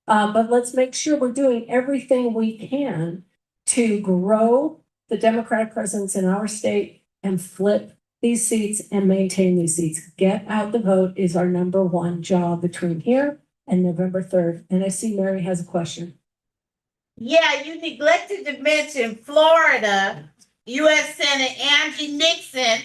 But let's make sure we're doing everything we can to grow the Democratic presence in our state and flip these seats and maintain these seats. Get out the vote is our #1 job between here and November 3rd. And I see Mary has a question. Yeah, you neglected to mention Florida, U.S. Senator Angie Nixon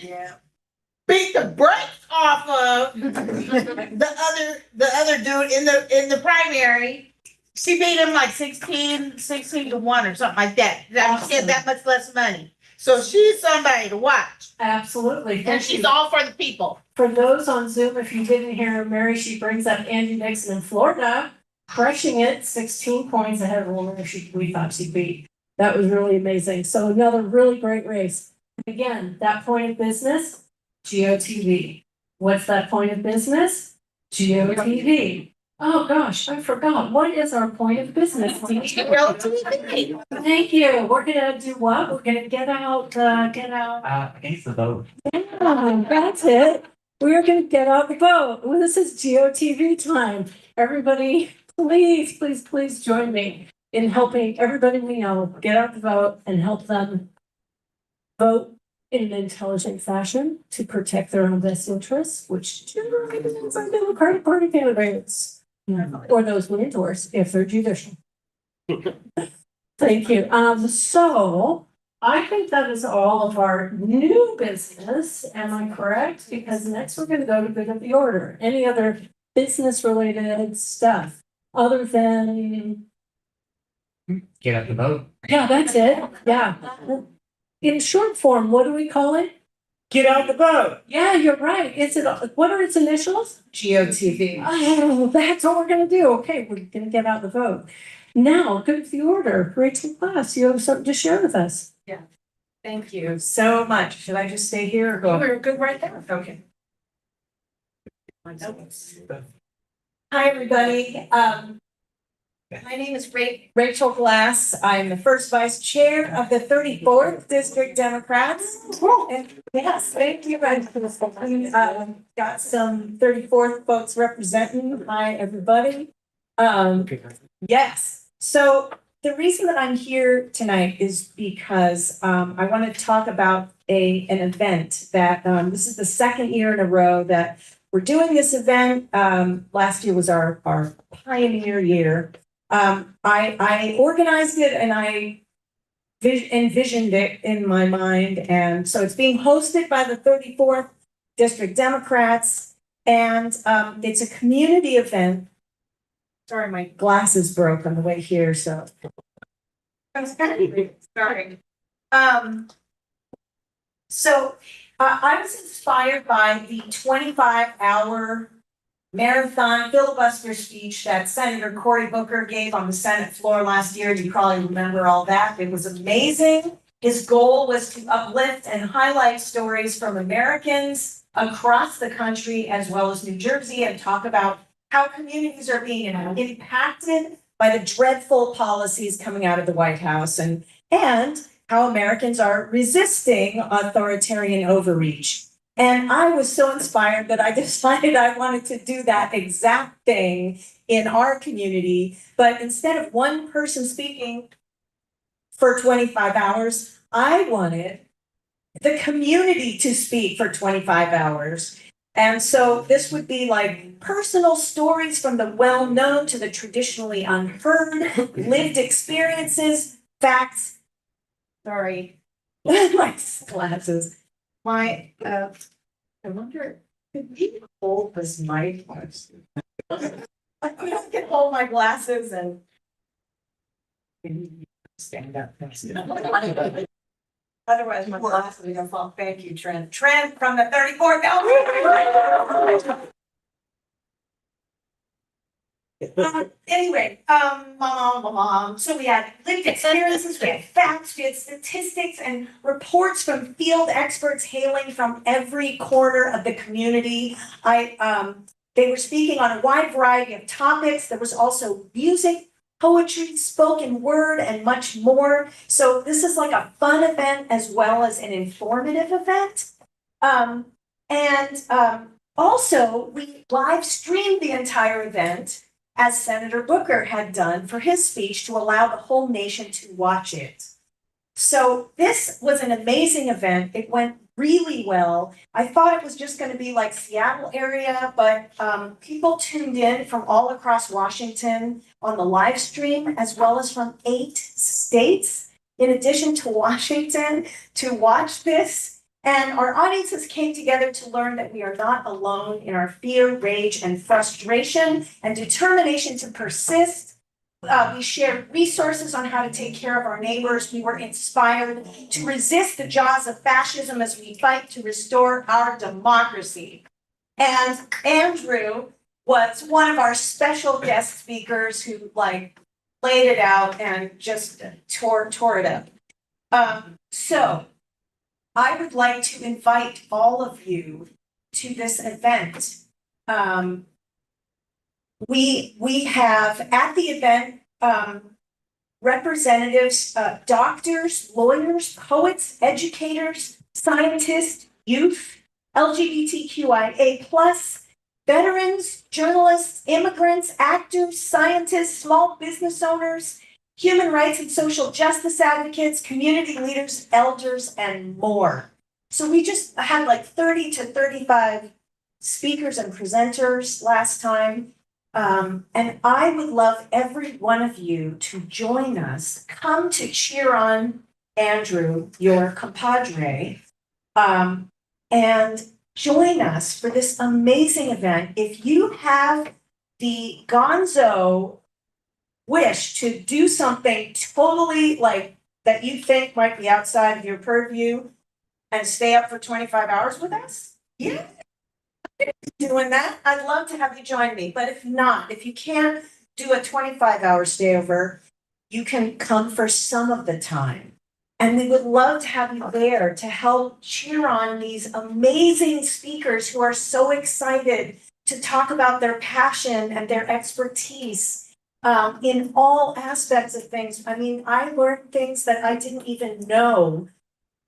beat the brakes off of the other dude in the primary. She beat him like 16 to 1 or something like that. She had that much less money. So she's somebody to watch. Absolutely. And she's all for the people. For those on Zoom, if you didn't hear Mary, she brings up Angie Nixon in Florida, crushing it, 16 points ahead of the woman we thought she'd beat. That was really amazing. So another really great race. Again, that point of business, GOTV. What's that point of business? GOTV. Oh, gosh, I forgot. What is our point of business? Thank you. We're gonna do what? We're gonna get out. Against the vote. Yeah, that's it. We're gonna get out the vote. Well, this is GOTV time. Everybody, please, please, please join me in helping everybody we know get out the vote and help them vote in an intelligent fashion to protect their own best interests, which generally means our Democratic Party candidates. Or those we endorse if they're judicial. Thank you. So I think that is all of our new business. Am I correct? Because next we're gonna go to good of the order. Any other business related stuff other than, Get out the vote. yeah, that's it. Yeah. In short form, what do we call it? Get out the vote. Yeah, you're right. Is it, what are its initials? GOTV. Oh, that's what we're gonna do. Okay, we're gonna get out the vote. Now, good of the order. Rachel Glass, you have something to share with us. Thank you so much. Should I just stay here or go? We're good right there. Okay. Hi, everybody. My name is Rachel Glass. I'm the first vice chair of the 34th District Democrats. And yes, thank you. We got some 34th folks representing. Hi, everybody. Yes. So the reason that I'm here tonight is because I want to talk about an event that this is the second year in a row that we're doing this event. Last year was our pioneer year. I organized it and I envisioned it in my mind. And so it's being hosted by the 34th District Democrats. And it's a community event. Sorry, my glasses broke on the way here, so. Sorry. So I was inspired by the 25-hour marathon filibuster speech that Senator Cory Booker gave on the Senate floor last year. You probably remember all that. It was amazing. His goal was to uplift and highlight stories from Americans across the country as well as New Jersey and talk about how communities are being impacted by the dreadful policies coming out of the White House and how Americans are resisting authoritarian overreach. And I was so inspired that I decided I wanted to do that exact thing in our community. But instead of one person speaking for 25 hours, I wanted the community to speak for 25 hours. And so this would be like personal stories from the well-known to the traditionally unheard, lived experiences, facts. Sorry, my glasses. I wonder, could he hold this mic? I can hold my glasses and stand up. Otherwise, my glasses are gonna fall. Thank you, Trent. Trent from the 34th. Anyway, so we had lived experiences, we had facts, we had statistics and reports from field experts hailing from every corner of the community. They were speaking on a wide variety of topics. There was also music, poetry, spoken word, and much more. So this is like a fun event as well as an informative event. Also, we live streamed the entire event as Senator Booker had done for his speech to allow the whole nation to watch it. So this was an amazing event. It went really well. I thought it was just going to be like Seattle area, but people tuned in from all across Washington on the live stream, as well as from 8 states, in addition to Washington, to watch this. And our audiences came together to learn that we are not alone in our fear, rage, and frustration and determination to persist. We shared resources on how to take care of our neighbors. We were inspired to resist the jaws of fascism as we fight to restore our democracy. And Andrew was one of our special guest speakers who laid it out and just tore it up. So I would like to invite all of you to this event. we have at the event, representatives, doctors, lawyers, poets, educators, scientists, youth, LGBTQIA+, veterans, journalists, immigrants, actors, scientists, small business owners, human rights and social justice advocates, community leaders, elders, and more. So we just had like 30 to 35 speakers and presenters last time. And I would love every one of you to join us, come to cheer on Andrew, your compadre, and join us for this amazing event. If you have the gonzo wish to do something totally like that you think might be outside of your purview and stay up for 25 hours with us, yeah, doing that, I'd love to have you join me. But if not, if you can't do a 25-hour stayover, you can come for some of the time. And we would love to have you there to help cheer on these amazing speakers who are so excited to talk about their passion and their expertise in all aspects of things. I mean, I learned things that I didn't even know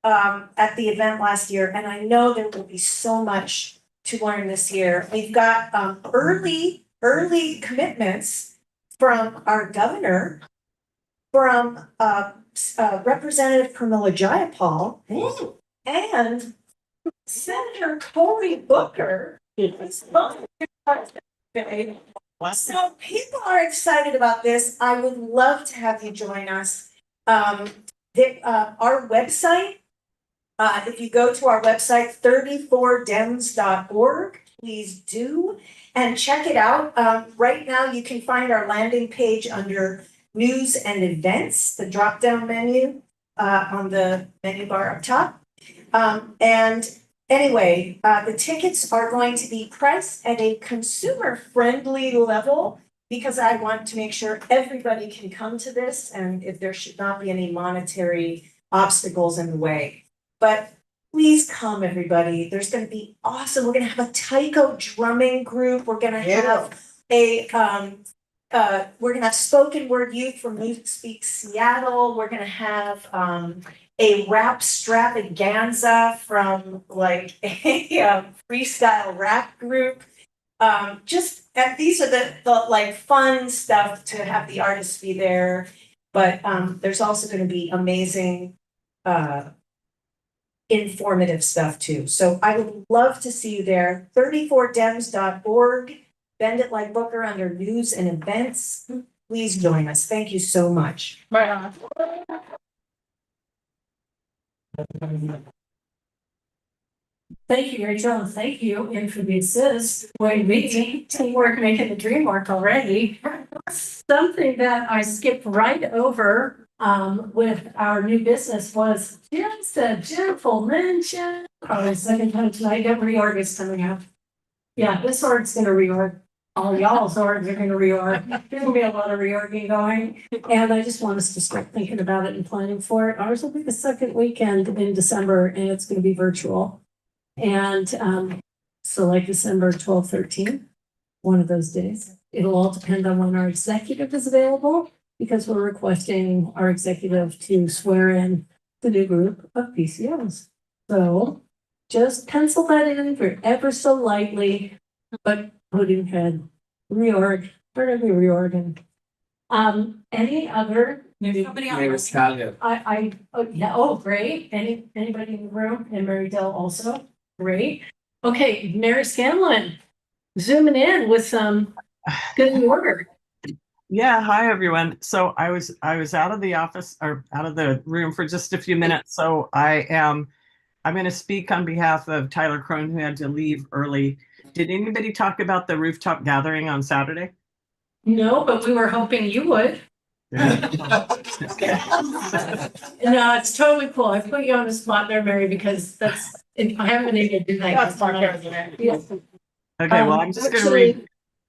at the event last year, and I know there will be so much to learn this year. We've got early commitments from our governor, from Representative Pramila Jayapal, and Senator Cory Booker. So people are excited about this. I would love to have you join us. Our website, if you go to our website, 34dems.org, please do, and check it out. Right now, you can find our landing page under News and Events, the drop-down menu on the menu bar up top. And anyway, the tickets are going to be priced at a consumer-friendly level because I want to make sure everybody can come to this and if there should not be any monetary obstacles in the way. But please come, everybody. There's going to be awesome. We're going to have a taiko drumming group. We're going to have we're going to have spoken word youth from Youth Speak Seattle. We're going to have a rap stravaganza from like a freestyle rap group. These are the like fun stuff to have the artists be there. But there's also going to be amazing informative stuff too. So I would love to see you there. 34dems.org. Bend it like Booker under News and Events. Please join us. Thank you so much. Right on. Thank you, Rachel, and thank you, Infinite Assist. Way me, teamwork making the dream work already. Something that I skipped right over with our new business was just a gentle mention. Probably the second time tonight, that reorg is coming up. Yeah, this org's gonna reorg. All y'all's orgs are gonna reorg. There's gonna be a lot of reorging going. And I just want us to start thinking about it and planning for it. Ours will be the second weekend in December and it's gonna be virtual. And so like December 12th, 13th, one of those days. It'll all depend on when our executive is available because we're requesting our executive to swear in the new group of PCOs. So just pencil that in for ever so lightly, but putting head reorg, we're gonna be reorging. Any other? Somebody else. Great. Anybody in the room? And Mary Dell also. Great. Okay, Mary Scanlon, zooming in with some good order. Yeah, hi everyone. So I was out of the office or out of the room for just a few minutes. So I'm going to speak on behalf of Tyler Crone, who had to leave early. Did anybody talk about the rooftop gathering on Saturday? No, but we were hoping you would. No, it's totally cool. I put you on the spot there, Mary, because I haven't been able to do that. That's my president. Yes. Okay, well, I'm just going to read.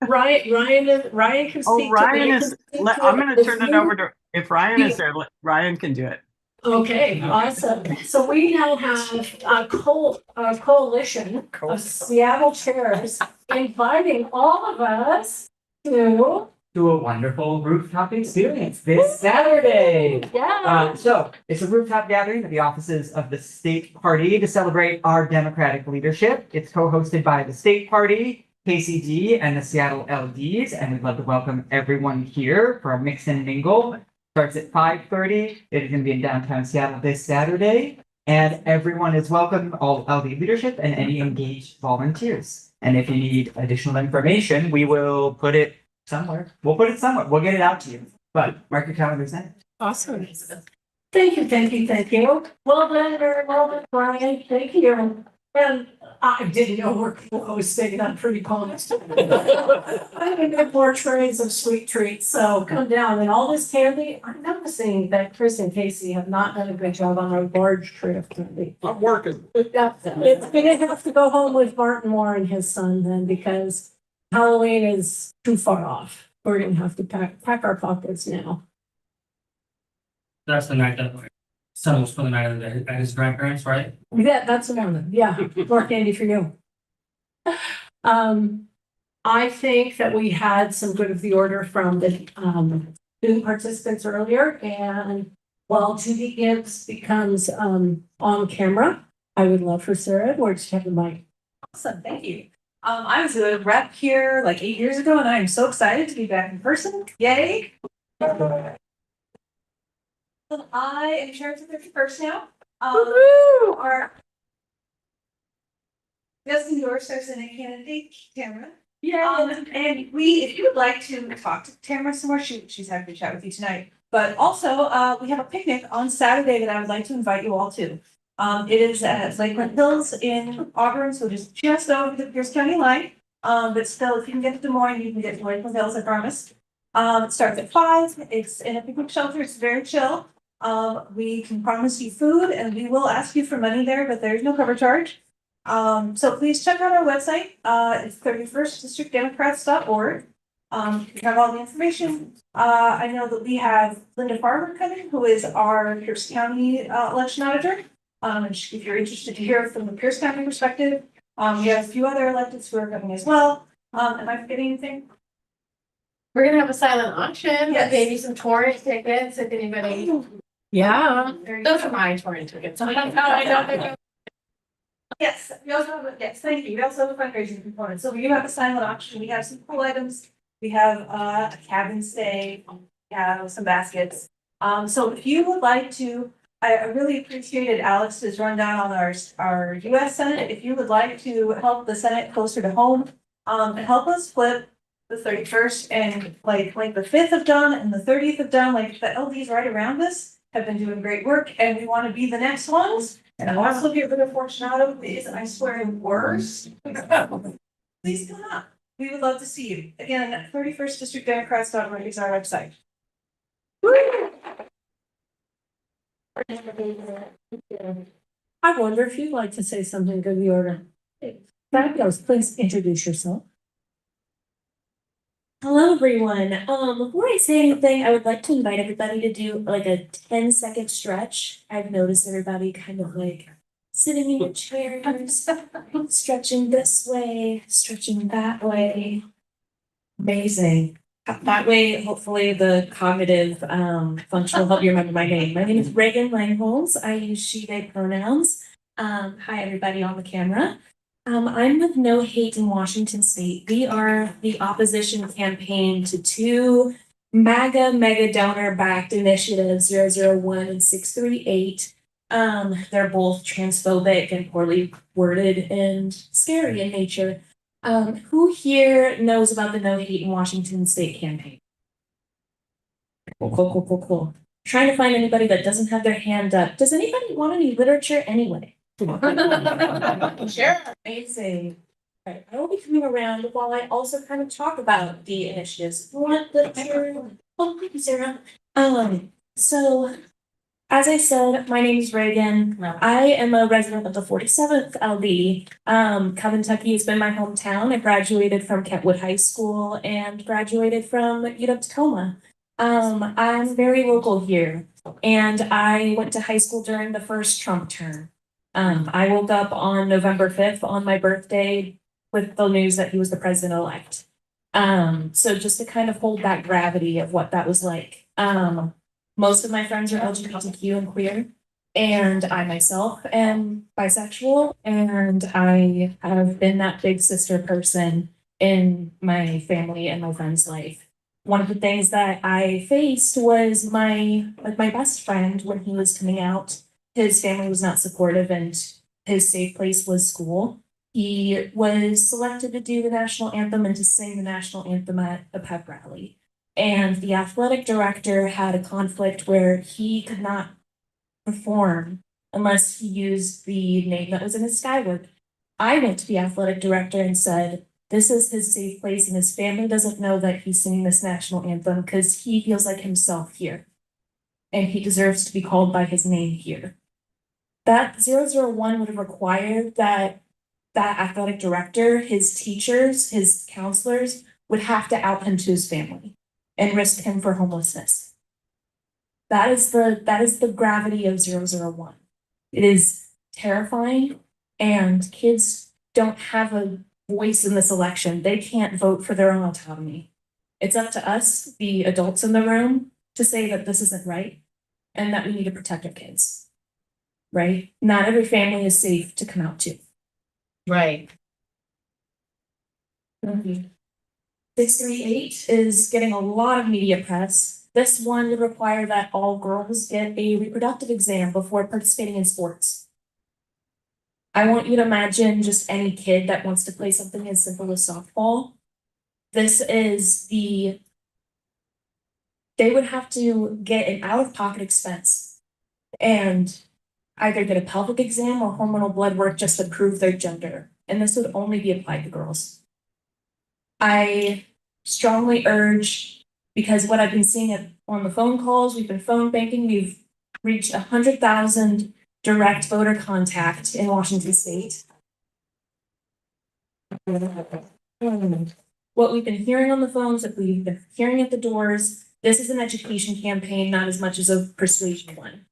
Ryan can speak. Oh, Ryan is, I'm going to turn it over to, if Ryan is there, Ryan can do it. Okay, awesome. So we now have a coalition of Seattle chairs inviting all of us to a wonderful rooftop experience this Saturday. Yeah. So it's a rooftop gathering at the offices of the state party to celebrate our democratic leadership. It's co-hosted by the state party, KCD, and the Seattle LDs, and we'd love to welcome everyone here for a mix and mingle. Starts at 5:30. It is going to be in downtown Seattle this Saturday, and everyone is welcome, all LD leadership and any engaged volunteers. And if you need additional information, we will put it somewhere. We'll put it somewhere. We'll get it out to you. But mark your calendars then. Awesome. Thank you, thank you, thank you. Well done, very well done, Brian. Thank you. And I didn't know we're hosting that pretty pumped. I'm gonna get more trays of sweet treats, so come down and all this candy. I'm noticing that Chris and Casey have not done a good job on our large tray of candy. I'm working. It's gonna have to go home with Martin Moore and his son then, because Halloween is too far off. We're gonna have to pack our pockets now. That's the night that my son was for the night at his grandparents, right? Yeah, that's the one. Yeah, more candy for you. I think that we had some good of the order from the student participants earlier, and while Judy Gibbs becomes on camera, I would love for Sarah Edwards to have the mic. Awesome, thank you. I was a rep here like 8 years ago, and I am so excited to be back in person. Yay! I am chair of the 31st now. Our just endorsed our Senate candidate, Tamara. Yeah. And if you would like to talk to Tamara some more, she's happy to chat with you tonight. But also, we have a picnic on Saturday that I would like to invite you all to. It is at Lakeland Hills in Auburn, so just over the Pierce County line. But still, if you can get to Des Moines, you can get to Lakeland Hills, I promise. It starts at 5. It's in a picnic shelter. It's very chill. We can promise you food, and we will ask you for money there, but there's no cover charge. So please check out our website. It's 31stdistrictdemocrats.org. We have all the information. I know that we have Linda Farber coming, who is our Pierce County election auditor. If you're interested to hear from the Pierce County perspective, we have a few other electeds who are coming as well. Am I forgetting anything? We're gonna have a silent auction, Yes. maybe some touring tickets if anybody. Yeah, those are my touring tickets. I know. Yes, we also have yes, thank you. We also have a fundraising component. So we do have a silent auction. We have some cool items. We have a cabin stay. We have some baskets. So if you would like to, I really appreciated Alex's rundown on our US Senate. If you would like to help the Senate closer to home, and help us flip the 31st and like the 5th have done and the 30th have done, like the LDs right around us have been doing great work, and we want to be the next ones. And also get rid of Fortunato, is, I swear, worse. Please come up. We would love to see you. Again, 31stdistrictdemocrats.org is our website. I wonder if you'd like to say something good of the order. Fabulous, please introduce yourself. Hello, everyone. Before I say anything, I would like to invite everybody to do like a 10-second stretch. I've noticed everybody kind of like sitting in your chairs, stretching this way, stretching that way. Amazing. That way, hopefully the cognitive function will help you remember my name. My name is Reagan Langholz. I use she, they pronouns. Hi, everybody on the camera. I'm with No Hate in Washington State. We are the opposition campaign to two mega donor backed initiatives, 001 and 638. They're both transphobic and poorly worded and scary in nature. Who here knows about the No Hate in Washington State campaign? Cool. Trying to find anybody that doesn't have their hand up. Does anybody want any literature anyway? Sure. Amazing. All right, I will be coming around while I also kind of talk about the initiatives. If you want literature, oh, thank you, Sarah. So as I said, my name is Reagan. I am a resident of the 47th LD. Kentucky has been my hometown. I graduated from Kentwood High School and graduated from UW-Tacoma. I'm very local here, and I went to high school during the first Trump term. I woke up on November 5th on my birthday with the news that he was the president-elect. So just to kind of hold that gravity of what that was like. Most of my friends are LGBTQ and queer, and I myself am bisexual, and I have been that big sister person in my family and my friend's life. One of the things that I faced was my best friend when he was coming out. His family was not supportive, and his safe place was school. He was selected to do the national anthem and to sing the national anthem at a pep rally. And the athletic director had a conflict where he could not perform unless he used the name that was in his skyward. I went to the athletic director and said, this is his safe place, and his family doesn't know that he's singing this national anthem because he feels like himself here. And he deserves to be called by his name here. That 001 would have required that athletic director, his teachers, his counselors would have to out him to his family and risk him for homelessness. That is the gravity of 001. It is terrifying, and kids don't have a voice in this election. They can't vote for their own autonomy. It's up to us, the adults in the room, to say that this isn't right and that we need to protect our kids. Right? Not every family is safe to come out to. Right. 638 is getting a lot of media press. This one would require that all girls get a reproductive exam before participating in sports. I want you to imagine just any kid that wants to play something as simple as softball. They would have to get an out-of-pocket expense and either get a pelvic exam or hormonal blood work just to prove their gender. And this would only be applied to girls. I strongly urge, because what I've been seeing on the phone calls, we've been phone banking, we've reached 100,000 direct voter contact in Washington State. What we've been hearing on the phones, what we've been hearing at the doors, this is an education campaign, not as much as a persuasion one.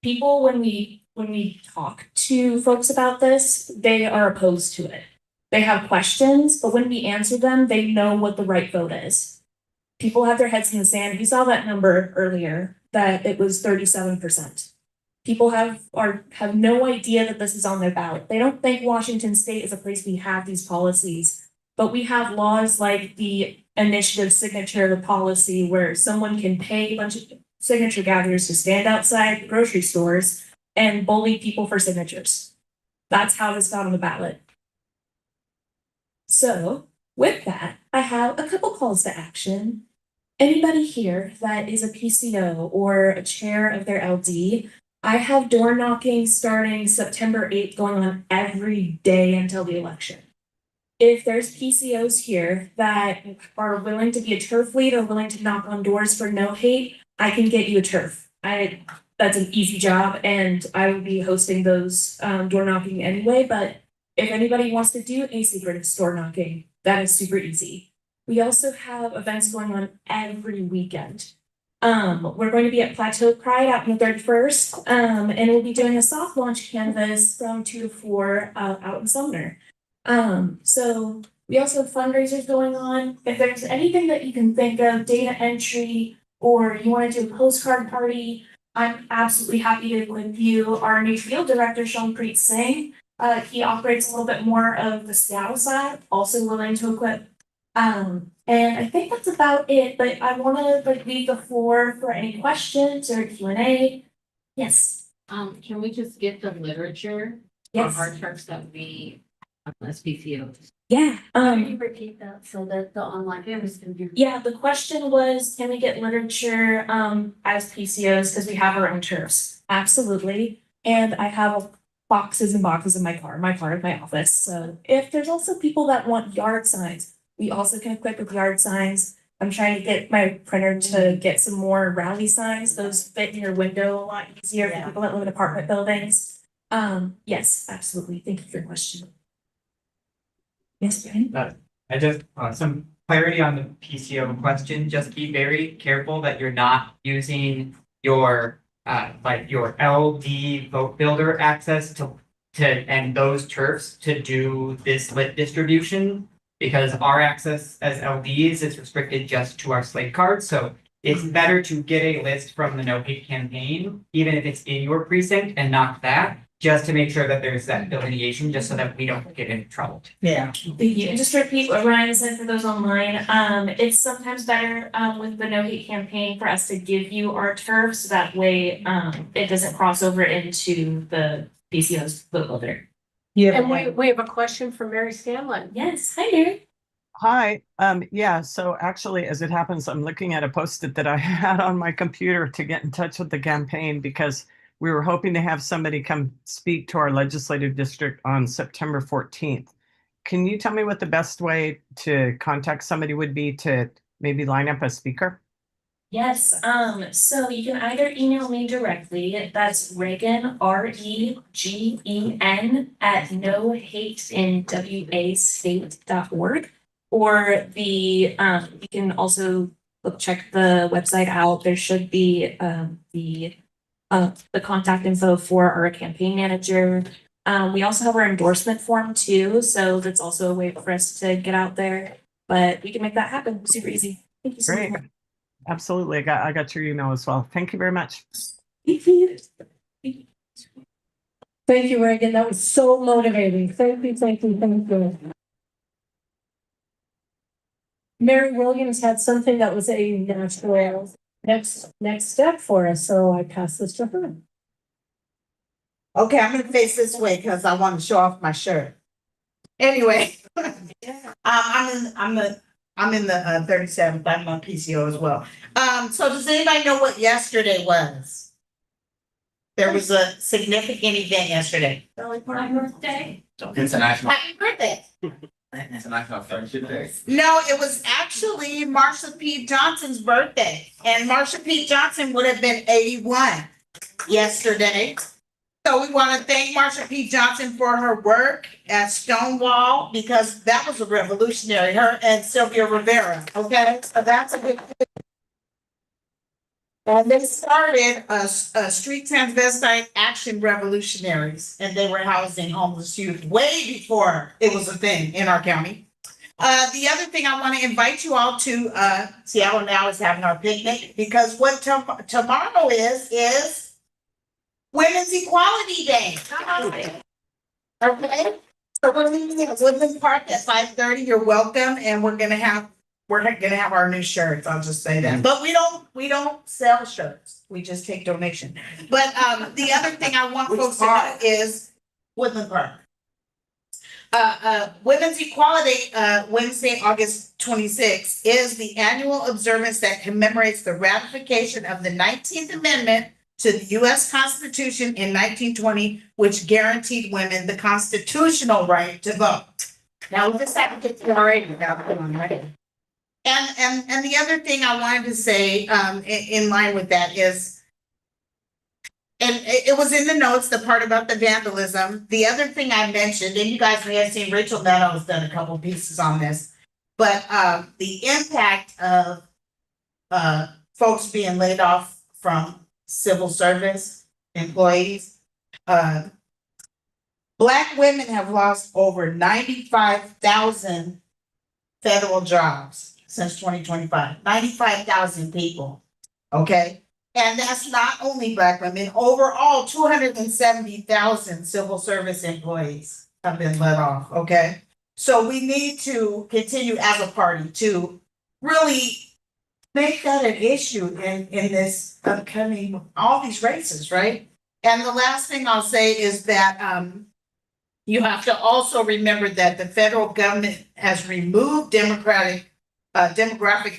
People, when we talk to folks about this, they are opposed to it. They have questions, but when we answer them, they know what the right vote is. People have their heads in the sand. You saw that number earlier, that it was 37%. People have no idea that this is on their ballot. They don't think Washington State is a place we have these policies, but we have laws like the initiative signature policy where someone can pay a bunch of signature gatherers to stand outside grocery stores and bully people for signatures. That's how this got on the ballot. So with that, I have a couple calls to action. Anybody here that is a PCO or a chair of their LD, I have door knocking starting September 8th going on every day until the election. If there's PCOs here that are willing to be a turf lead or willing to knock on doors for no hate, I can get you a turf. That's an easy job, and I will be hosting those door knocking anyway, but if anybody wants to do asynchronous door knocking, that is super easy. We also have events going on every weekend. We're going to be at Plateau Pride out on the 31st, and we'll be doing a soft launch canvas from 2 to 4 out in Sumner. So we also have fundraisers going on. If there's anything that you can think of, data entry, or you want to do a postcard party, I'm absolutely happy to equip you. Our new field director, Shalpreet Singh, he operates a little bit more of the Seattle side, also willing to equip. And I think that's about it, but I want to leave the floor for any questions or Q&A. Yes. Can we just get the literature Yes. for our turfs that we as PCOs? Yeah. Can you repeat that so that the online viewers can hear? Yeah, the question was, can we get literature as PCOs because we have our own turfs? Absolutely. And I have boxes and boxes in my car in my office. So if there's also people that want yard signs, we also can equip with yard signs. I'm trying to get my printer to get some more rally signs. Those fit in your window a lot easier for people that live in apartment buildings. Yes, absolutely. Thank you for your question. Yes, Brian? I just, some clarity on the PCO question. Just be very careful that you're not using your, like your LD vote builder access to and those turfs to do this lit distribution, because our access as LDs is restricted just to our slate cards. So it's better to get a list from the No Hate campaign, even if it's in your precinct, and not that, just to make sure that there's that delineation, just so that we don't get into trouble. Yeah. Thank you. And just to repeat what Ryan said for those online, it's sometimes better with the No Hate campaign for us to give you our turf, so that way it doesn't cross over into the PCO's vote builder. Yeah. And we have a question from Mary Scanlon. Yes, hi Mary. Hi, yeah, so actually, as it happens, I'm looking at a post-it that I had on my computer to get in touch with the campaign because we were hoping to have somebody come speak to our legislative district on September 14th. Can you tell me what the best way to contact somebody would be to maybe line up a speaker? Yes, so you can either email me directly, that's Regan, REGEN at nohateinwastate.org. Or you can also check the website out. There should be the contact info for our campaign manager. We also have our endorsement form too, so that's also a way for us to get out there. But we can make that happen super easy. Thank you so Great. much. Absolutely, I got your email as well. Thank you very much. Thank you, Reagan. That was so motivating. Thank you, thank you, thank you. Mary Williams had something that was a natural next step for us, so I pass this to her. Okay, I'm gonna face this way because I want to show off my shirt. Anyway, I'm in the 37th. I'm on PCO as well. So does anybody know what yesterday was? There was a significant event yesterday. My birthday. International. Happy birthday. International Friendship Day. No, it was actually Marsha P. Johnson's birthday, and Marsha P. Johnson would have been 81 yesterday. So we want to thank Marsha P. Johnson for her work at Stonewall, because that was a revolutionary, her and Sylvia Rivera, okay? So that's a good. And they started a street transvestite action revolutionaries, and they were housing homeless youth way before it was a thing in our county. The other thing I want to invite you all to, Seattle Now is having our picnic, because what tomorrow is Women's Equality Day. Okay, so we're meeting at Woodland Park at 5:30. You're welcome, and we're gonna have our new shirts. I'll just say that. But we don't sell shirts. We just take donation. But the other thing I want folks to know is Woodland Park. Women's Equality Wednesday, August 26th, is the annual observance that commemorates the ratification of the 19th Amendment to the U.S. Constitution in 1920, which guaranteed women the constitutional right to vote. Now, we just have to get already now, right? And the other thing I wanted to say, in line with that is, and it was in the notes, the part about the vandalism. The other thing I mentioned, and you guys may have seen Rachel Meadows done a couple pieces on this, but the impact of folks being laid off from civil service employees. Black women have lost over 95,000 federal jobs since 2025. 95,000 people. Okay. And that's not only Black women. Overall, 270,000 civil service employees have been let off. Okay. So we need to continue as a party to really make that an issue in this upcoming, all these races, right? And the last thing I'll say is that you have to also remember that the federal government has removed demographic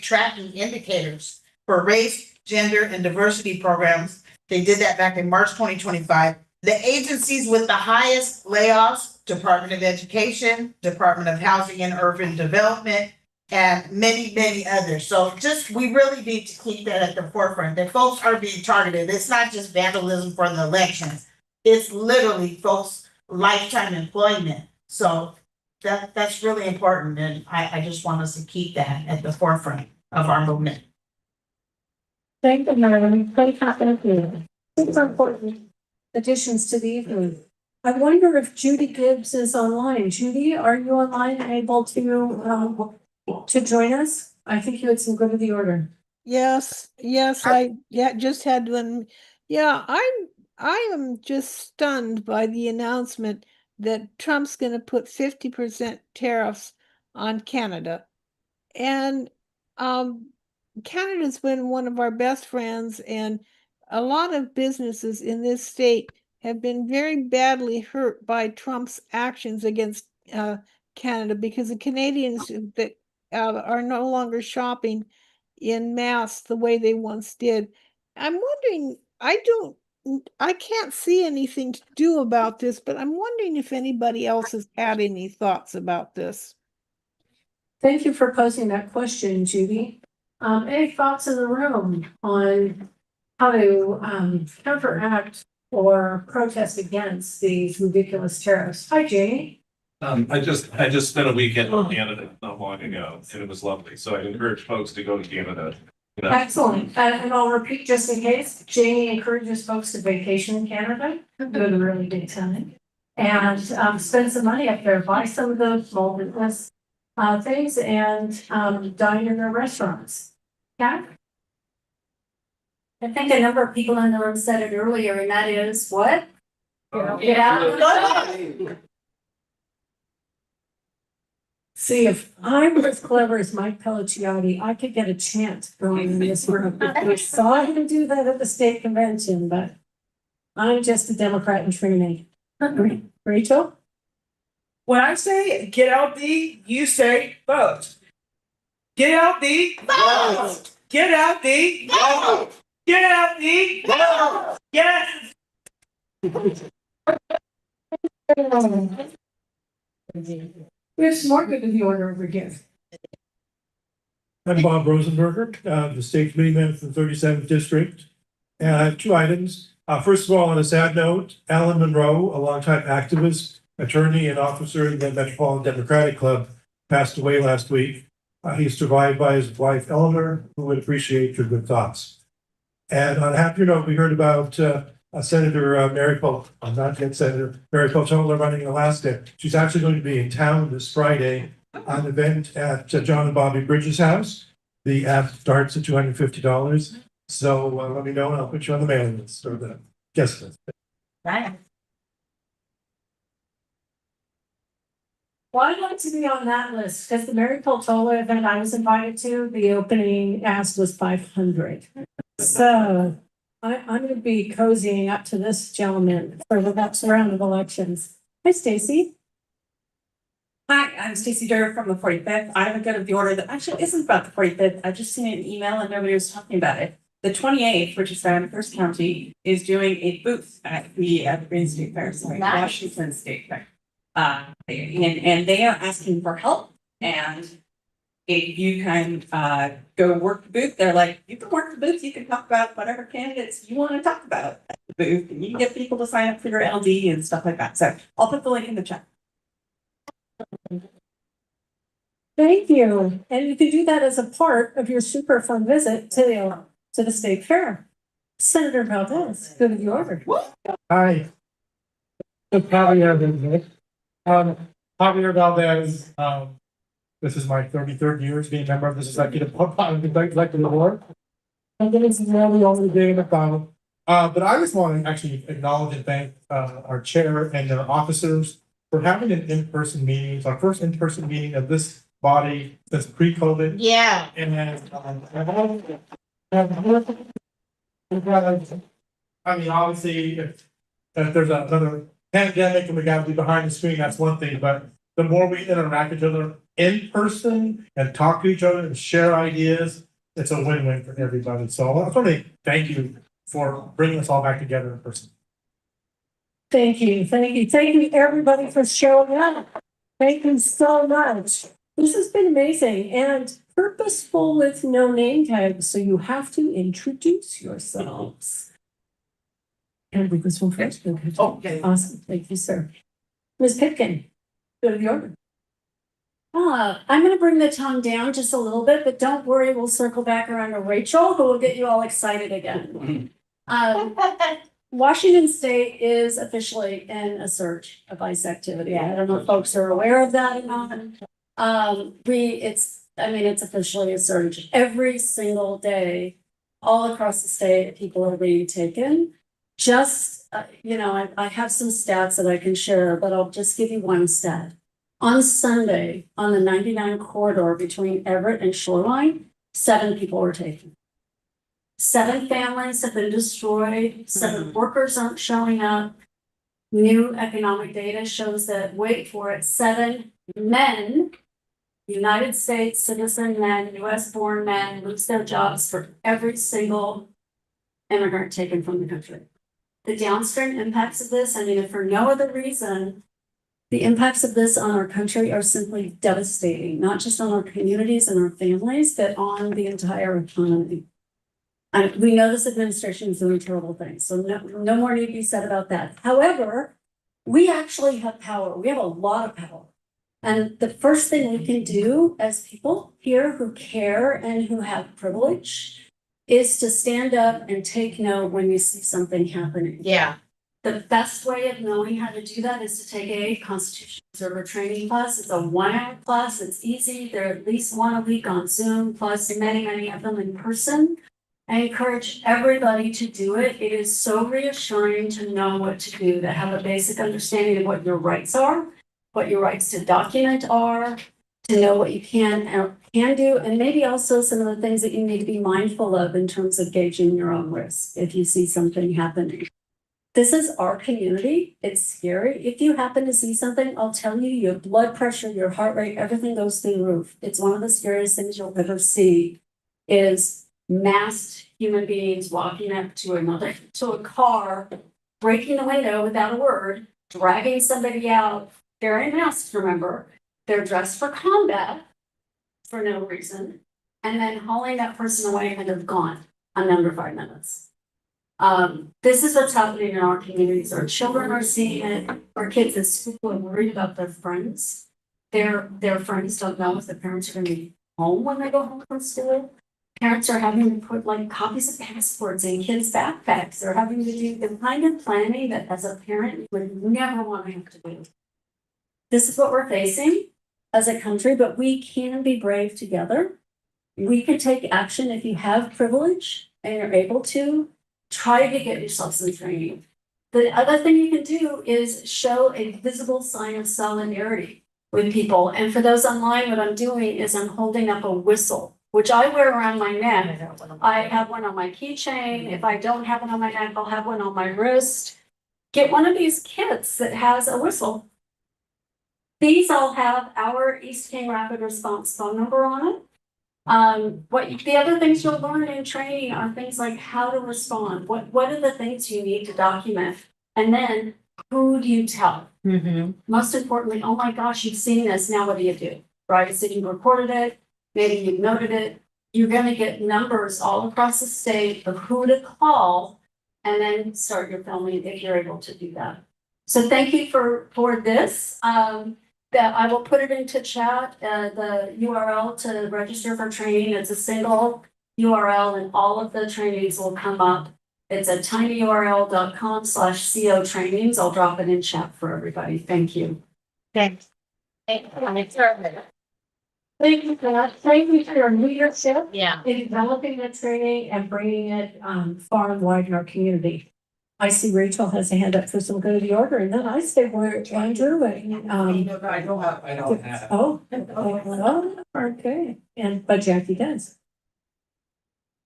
tracking indicators for race, gender, and diversity programs. They did that back in March 2025. The agencies with the highest layoffs, Department of Education, Department of Housing and Urban Development, and many, many others. So we really need to keep that at the forefront, that folks are being targeted. It's not just vandalism for the elections. It's literally folks' lifetime employment. So that's really important. And I just want us to keep that at the forefront of our movement. Thank you, Marilyn. Very happy with you. Super important additions to the evening. I wonder if Judy Gibbs is online. Judy, are you online and able to join us? I think you had some good of the order. Yes, just had one. Yeah, I am just stunned by the announcement that Trump's gonna put 50% tariffs on Canada. And Canada's been one of our best friends, and a lot of businesses in this state have been very badly hurt by Trump's actions against Canada, because the Canadians that are no longer shopping in mass the way they once did. I'm wondering, I can't see anything to do about this, but I'm wondering if anybody else has had any thoughts about this. Thank you for posing that question, Judy. Any thoughts in the room on how to counteract or protest against these ridiculous tariffs? Hi, Janie. I just spent a weekend in Canada not long ago, and it was lovely. So I encourage folks to go to Canada. You know. Excellent. And I'll repeat just in case, Janie encourages folks to vacation in Canada, go to a really good time, and spend some money up there, buy some of the small business things, and dine in their restaurants. Yeah. I think a number of people in the room said it earlier, and that is what? Get out. See, if I'm as clever as Mike Pelliciotti, I could get a chant going in this room. We saw him do that at the state convention, but I'm just a Democrat in training. Rachel? When I say get out the, you say vote. Get out the vote. Get out the vote. Get out the vote. Yes. We have some more good of the order over here. I'm Bob Rosenberger, the state committee man for the 37th district. And I have two items. First of all, on a sad note, Alan Monroe, a longtime activist, attorney, and officer in the Metropolitan Democratic Club, passed away last week. He's survived by his wife, Eleanor, who would appreciate your good thoughts. And on a happier note, we heard about Senator Mary Peltola running in Alaska. She's actually going to be in town this Friday on an event at John and Bobby Bridges' house. The app starts at $250. So let me know and I'll put you on the mailing list or the guest list. Right. Well, I'd like to be on that list because the Mary Peltola event I was invited to, the opening ask was 500. So I'm going to be cozying up to this gentleman for the next round of elections. Hi, Stacy. Hi, I'm Stacy Durr from the 45th. I have a good of the order that actually isn't about the 45th. I just seen an email and nobody was talking about it. The 28th, which is down in First County, is doing a booth at the Green State Fair, Washington State Fair. And they are asking for help. And if you can go work the booth, they're like, you can work the booth, you can talk about whatever candidates you want to talk about at the booth, and you can get people to sign up for your LD and stuff like that. So I'll put the link in the chat. Thank you. And you can do that as a part of your super fun visit to the state fair. Senator Valdez, good of the order. Hi. Javier Valdez. This is my 33rd year as being a member of this executive board. And this is really only day about. But I just want to actually acknowledge and thank our chair and their officers for having an in-person meeting. It's our first in-person meeting of this body since pre-COVID. Yeah. And I mean, obviously, if there's another pandemic and we got to be behind the screen, that's one thing. But the more we interact with each other in person and talk to each other and share ideas, it's a win-win for everybody. So I want to thank you for bringing us all back together in person. Thank you. Thank you. Thank you, everybody, for showing up. Thank you so much. This has been amazing and purposeful with no name tags. So you have to introduce yourselves. And we this one first. Okay. Awesome. Thank you, sir. Ms. Pitkin, go to the order. I'm going to bring the tone down just a little bit, but don't worry, we'll circle back around to Rachel, who will get you all excited again. Washington State is officially in a surge of ICE activity. I don't know if folks are aware of that or not. It's officially a surge. Every single day, all across the state, people are being taken. I have some stats that I can share, but I'll just give you one stat. On Sunday, on the 99 corridor between Everett and Shoreline, 7 people were taken. 7 families have been destroyed, 7 workers aren't showing up. New economic data shows that, wait for it, 7 men, United States citizen men, US born men, lose their jobs for every single immigrant taken from the country. The downstream impacts of this, if for no other reason, the impacts of this on our country are simply devastating, not just on our communities and our families, but on the entire economy. And we know this administration is doing terrible things, so no more need to be said about that. However, we actually have power. We have a lot of power. And the first thing we can do as people here who care and who have privilege is to stand up and take note when you see something happening. Yeah. The best way of knowing how to do that is to take a Constitution Observer training class. It's a 1-hour class. It's easy. They're at least 1 a week on Zoom, plus many of them in person. I encourage everybody to do it. It is so reassuring to know what to do, to have a basic understanding of what your rights are, what your rights to document are, to know what you can do, and maybe also some of the things that you need to be mindful of in terms of gauging your own risk if you see something happening. This is our community. It's scary. If you happen to see something, I'll tell you, your blood pressure, your heart rate, everything goes through the roof. It's one of the scariest things you'll ever see is masked human beings walking up to a car, breaking the window without a word, dragging somebody out. They're in masks, remember. They're dressed for combat for no reason, and then hauling that person away and they're gone in under 5 minutes. This is what's happening in our communities. Our children are seeing it. Our kids at school are worried about their friends. Their friends don't know if the parents are going to be home when they go home from school. Parents are having to put copies of passports in kids' backpacks. They're having to do the kind of planning that as a parent you would never want to have to do. This is what we're facing as a country, but we can be brave together. We can take action if you have privilege and you're able to. Try to get yourself some training. The other thing you can do is show a visible sign of solidarity with people. And for those online, what I'm doing is I'm holding up a whistle, which I wear around my neck. I have one on my keychain. If I don't have one on my neck, I'll have one on my wrist. Get one of these kits that has a whistle. These all have our East King Rapid Response phone number on it. The other things you'll learn in training are things like how to respond. What are the things you need to document? And then who do you tell? Most importantly, oh my gosh, you've seen this. Now what do you do? Right? So you recorded it, maybe you noted it. You're going to get numbers all across the state of who to call and then start your filming if you're able to do that. So thank you for this. That I will put it into chat, the URL to register for training. It's a single URL and all of the trainings will come up. It's at tinyurl.com/co trainings. I'll drop it in chat for everybody. Thank you. Thanks. Thank you for that. Thank you for your leadership in developing the training and bringing it far and wide in our community. I see Rachel has a hand up for some good of the order, and then I say where Andrew and I don't have. Oh, okay. But Jackie does.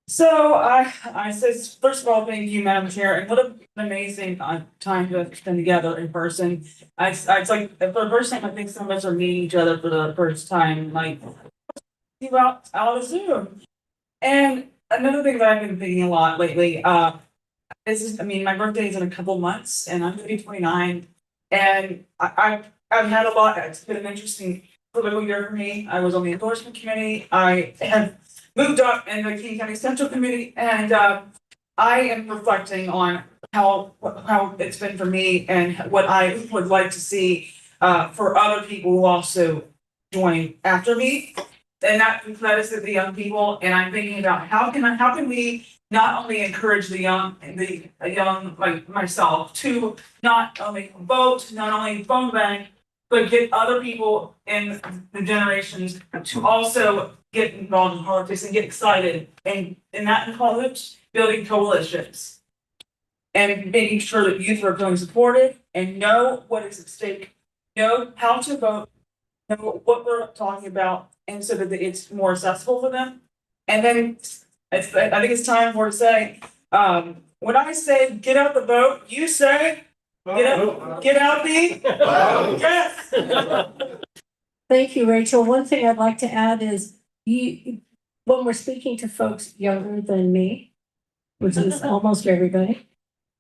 So I says, first of all, thank you, Madam Chair, and what an amazing time to spend together in person. It's like for the first time I think some of us are meeting each other for the first time, like out of Zoom. And another thing that I've been thinking a lot lately, my birthday is in a couple months and I'm gonna be 29. And I've had a lot. It's been an interesting political year for me. I was on the endorsement committee. I have moved up in the King County Central Committee, and I am reflecting on how it's been for me and what I would like to see for other people who also join after me. and that is the young people, and I'm thinking about how can we not only encourage the young, like myself, to not only vote, not only phone bank, but get other people in the generations to also get involved in politics and get excited, and that includes building coalitions and making sure that youth are feeling supported and know what is at stake, know how to vote, know what we're talking about, and so that it's more accessible for them. And then I think it's time for to say, when I say get out the vote, you say get out the yes. Thank you, Rachel. One thing I'd like to add is when we're speaking to folks younger than me, which is almost everybody,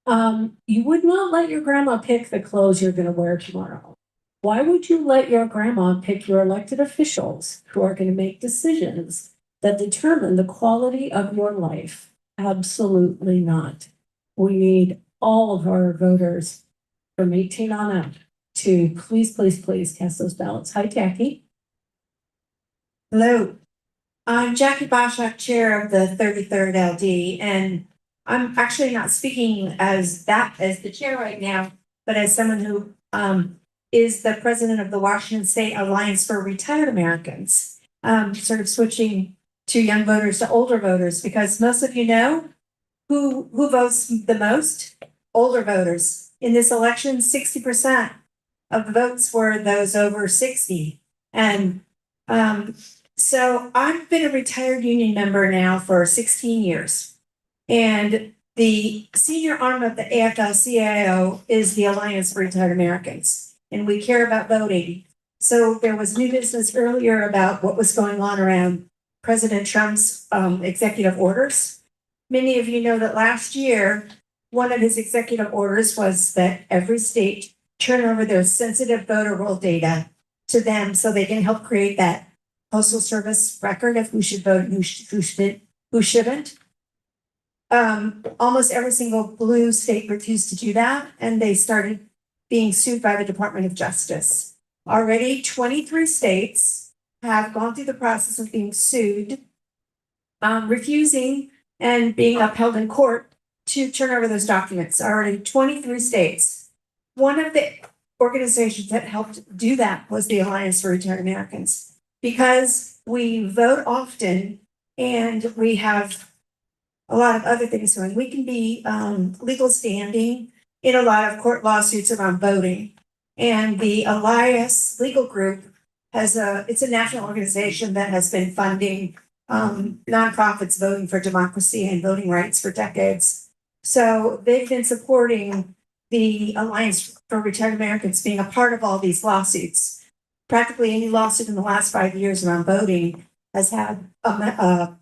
you would not let your grandma pick the clothes you're going to wear tomorrow. Why would you let your grandma pick your elected officials who are going to make decisions that determine the quality of your life? Absolutely not. We need all of our voters from 18 on up to please cast those ballots. Hi, Jackie. Hello, I'm Jackie Boschak, chair of the 33rd LD, and I'm actually not speaking as the chair right now, but as someone who is the president of the Washington State Alliance for Retired Americans, sort of switching to young voters to older voters, because most of you know who votes the most? Older voters. In this election, 60% of the votes were those over 60. And so I've been a retired union member now for 16 years. And the senior arm of the AFL-CIO is the Alliance for Retired Americans. And we care about voting. So there was new business earlier about what was going on around President Trump's executive orders. Many of you know that last year, one of his executive orders was that every state turn over their sensitive voter roll data to them so they can help create that Postal Service record of who should vote and who shouldn't. Almost every single blue state refused to do that, and they started being sued by the Department of Justice. Already 23 states have gone through the process of being sued, refusing and being upheld in court to turn over those documents. Already 23 states. One of the organizations that helped do that was the Alliance for Retired Americans, because we vote often and we have a lot of other things going. We can be legal standing in a lot of court lawsuits around voting. And the Alliance Legal Group it's a national organization that has been funding nonprofits voting for democracy and voting rights for decades. So they've been supporting the Alliance for Retired Americans being a part of all these lawsuits. Practically any lawsuit in the last 5 years around voting has had a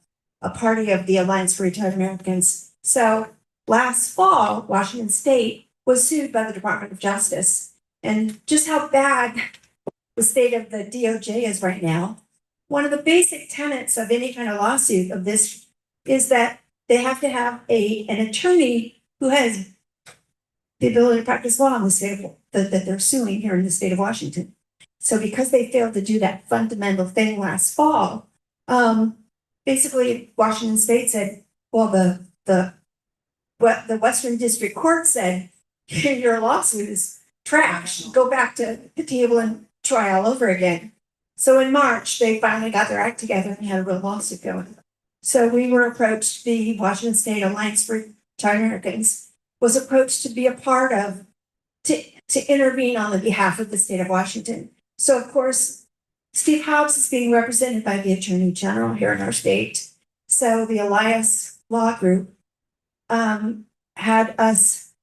party of the Alliance for Retired Americans. So last fall, Washington State was sued by the Department of Justice. And just how bad the state of the DOJ is right now, one of the basic tenets of any kind of lawsuit of this is that they have to have an attorney who has the ability to practice law in the state that they're suing here in the state of Washington. So because they failed to do that fundamental thing last fall, basically Washington State said, well, the Western District Court said, your lawsuit is trash, go back to the table and try all over again. So in March, they finally got their act together and had a real lawsuit going. So we were approached, the Washington State Alliance for Retired Americans was approached to be a part of, to intervene on the behalf of the state of Washington. So of course, Steve Hobbs is being represented by the Attorney General here in our state. So the Alliance Law Group had us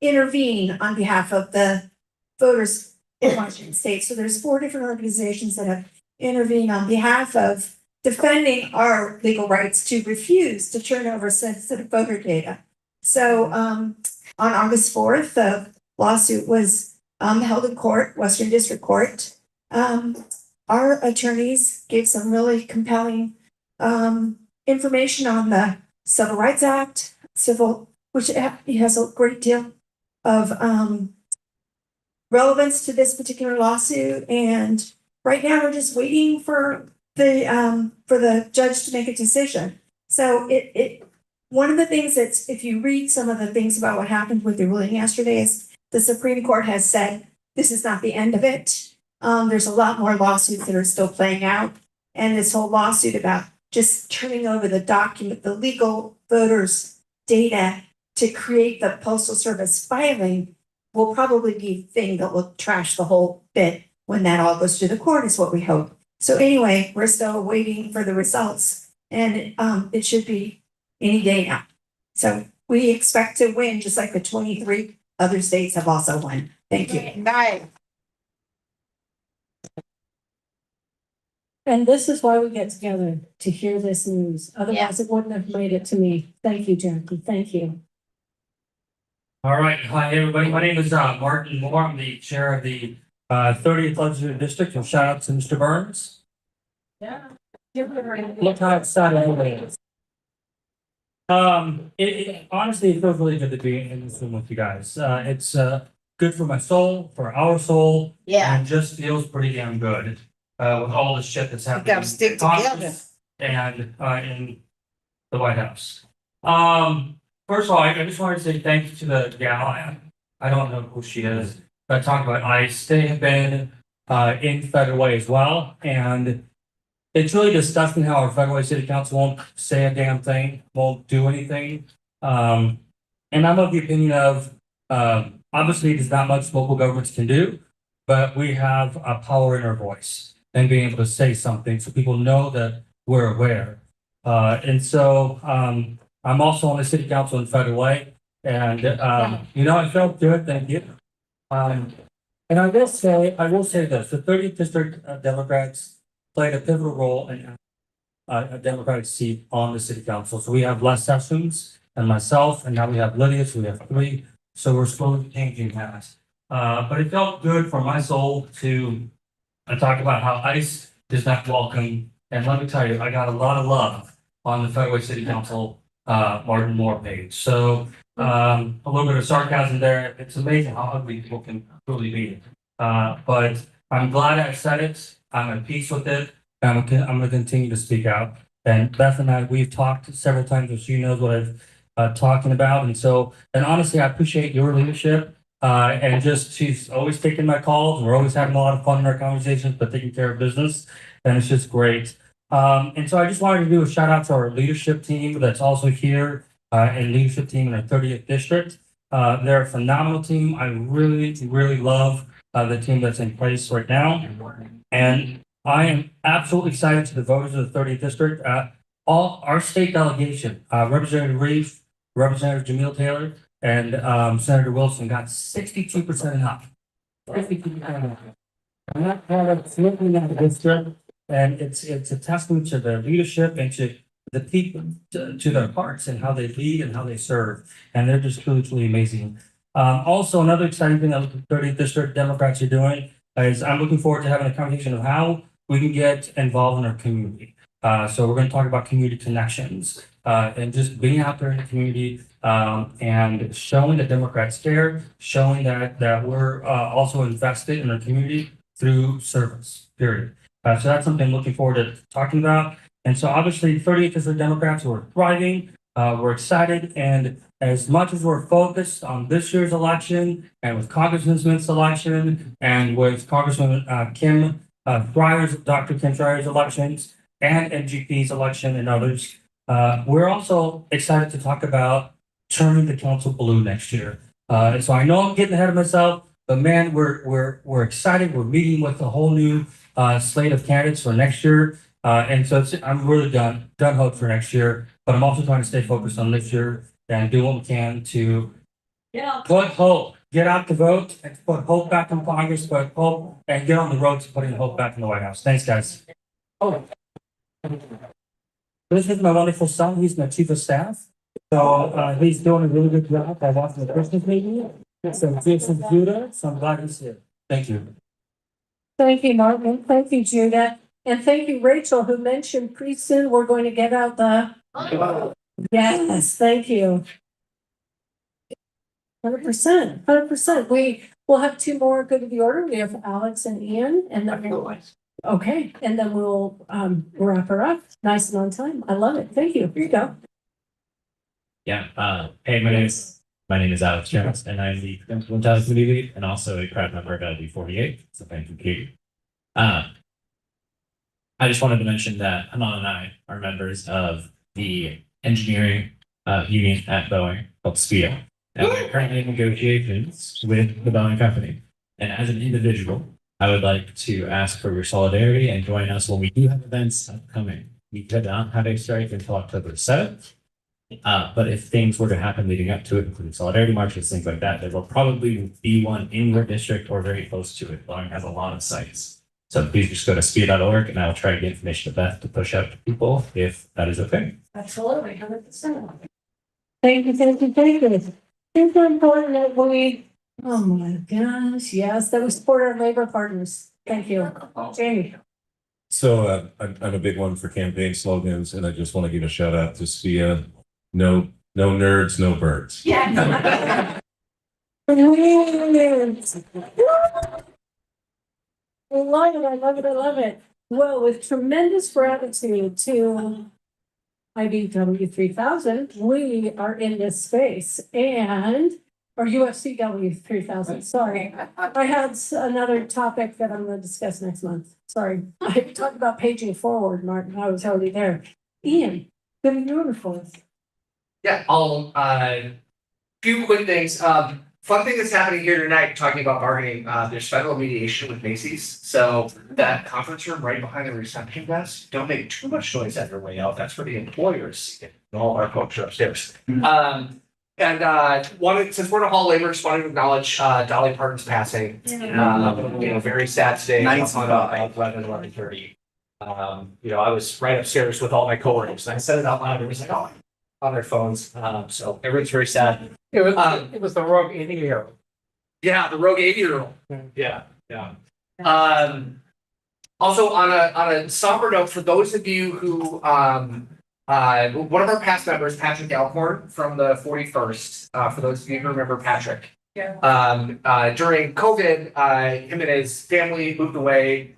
intervene on behalf of the voters in Washington State. So there's 4 different organizations that have intervened on behalf of defending our legal rights to refuse to turn over sensitive voter data. So on August 4th, the lawsuit was held in court, Western District Court. Our attorneys gave some really compelling information on the Civil Rights Act, which has a great deal of relevance to this particular lawsuit. And right now we're just waiting for for the judge to make a decision. So one of the things that's, if you read some of the things about what happened with the ruling yesterday is the Supreme Court has said, this is not the end of it. There's a lot more lawsuits that are still playing out. And this whole lawsuit about just turning over the legal voters' data to create the Postal Service filing will probably be the thing that will trash the whole bit when that all goes to the court, is what we hope. So anyway, we're still waiting for the results, and it should be any day now. So we expect to win, just like the 23 other states have also won. Thank you. Nice. And this is why we get together, to hear this news. Otherwise, it wouldn't have made it to me. Thank you, Jackie. Thank you. All right, hi everybody. My name is Martin Moore. I'm the chair of the 30th Legislative District. And shout out to Mr. Burns. Yeah. Look how excited he is. Honestly, it feels really good to be in this room with you guys. It's good for my soul, for our soul. Yeah. And it just feels pretty damn good with all the shit that's happening. gotta stick in Congress together. And in the White House. First of all, I just wanted to say thank you to the gal. I don't know who she is. I talked about ICE. They have been in Federal Way as well. And it's really disgusting how our Federal Way City Council won't say a damn thing, won't do anything. And I'm of the opinion of, obviously there's not much local governments can do, but we have a power in our voice and being able to say something so people know that we're aware. And so I'm also on the City Council in Federal Way, and it felt good. Thank you. And I will say this: the 30th District Democrats played a pivotal role in a Democratic seat on the City Council. So we have Les Sessions and myself, and now we have Lydia, so we have 3. So we're slowly changing that. But it felt good for my soul to talk about how ICE is not welcome. And let me tell you, I got a lot of love on the Federal Way City Council Martin Moore page. So a little bit of sarcasm there. It's amazing how ugly people can truly be. But I'm glad I said it. I'm at peace with it. And I'm going to continue to speak out. And Beth and I, we've talked several times, and she knows what I've talking about. And honestly, I appreciate your leadership. And just she's always taking my calls. We're always having a lot of fun in our conversations, but taking care of business. And it's just great. And so I just wanted to do a shout out to our leadership team that's also here, and leadership team in our 30th district. They're a phenomenal team. I really, really love the team that's in place right now. And I am absolutely excited to the voters of the 30th district. All our state delegation, Representative Reeve, Representative Jamil Taylor, and Senator Wilson got 62% enough. 52% enough. I'm not proud of looking at the district. And it's a testament to their leadership and to the people, to their hearts and how they lead and how they serve. And they're just truly, truly amazing. Also, another exciting thing that the 30th District Democrats are doing is I'm looking forward to having a conversation of how we can get involved in our community. So we're going to talk about community connections and just being out there in the community and showing that Democrats care, showing that we're also invested in our community through service, period. So that's something I'm looking forward to talking about. And so obviously 30th is the Democrats who are thriving. We're excited. And as much as we're focused on this year's election and with Congressman Smith's election and with Congressman Dr. Kim Schreier's elections and MGP's election and others, we're also excited to talk about turning the council blue next year. And so I know I'm getting ahead of myself, but man, we're excited. We're meeting with a whole new slate of candidates for next year. And so I'm really done hope for next year, but I'm also trying to stay focused on this year and do what we can to put hope, get out to vote and put hope back in Congress, put hope and get on the road to putting hope back in the White House. Thanks, guys. Oh, this is my wonderful son. He's my chief of staff. So he's doing a really good job. I watched the Christmas meeting. So Jason Judah, so I'm glad he's here. Thank you. Thank you, Martin. Thank you, Judah. And thank you, Rachel, who mentioned pretty soon we're going to get out the. Yes, thank you. 100%. We will have 2 more good of the order. We have Alex and Ian, and then Okay, and then we'll wrap her up nice and on time. I love it. Thank you. Here you go. Yeah, hey, my name is Alex Jones, and I'm the Principal Intelligence Committee Lead and also a proud member of LD 48. So thank you, Kate. I just wanted to mention that Hanan and I are members of the engineering union at Boeing called SPIA. And we're currently in negotiations with the Boeing company. And as an individual, I would like to ask for your solidarity and join us when we do have events upcoming. We could not have a strike until October 7th. But if things were to happen leading up to it, including solidarity marches, things like that, there will probably be one in your district or very close to it. Boeing has a lot of sites. So please just go to SPIA.org and I will try to get information to Beth to push out to people if that is okay. Absolutely, 100%. Thank you, thank you, thank you. Super important that we, oh my gosh, yes, that we support our labor partners. Thank you. Jamie. So I'm a big one for campaign slogans, and I just want to give a shout out to SPIA. No nerds, no birds. Yeah. I love it, I love it, I love it. Well, with tremendous gratitude to IBW 3000, we are in this space and, or UFCW 3000, sorry. I had another topic that I'm gonna discuss next month. Sorry, I talked about paging forward, Martin, I was already there. Ian, good and beautiful. Yeah, I'll, few quick things. Fun thing that's happening here tonight, talking about bargaining, there's federal mediation with Macy's. So that conference room right behind the reception desk, don't make too much noise on your way out. That's for the employers. All our folks are upstairs. Since we're in a hall of labor, just wanted to acknowledge, Dolly Parton's passing. Very sad today. 11:30. I was right upstairs with all my coworkers and I said it out loud. It was like, oh, on their phones. So everyone's very sad. It was the rogue 80-year-old. Yeah, the rogue 80-year-old. Yeah. Also on a somber note, for those of you who one of our past members, Patrick Alcorn from the 41st, for those of you who remember Patrick. Yeah. During COVID, him and his family moved away.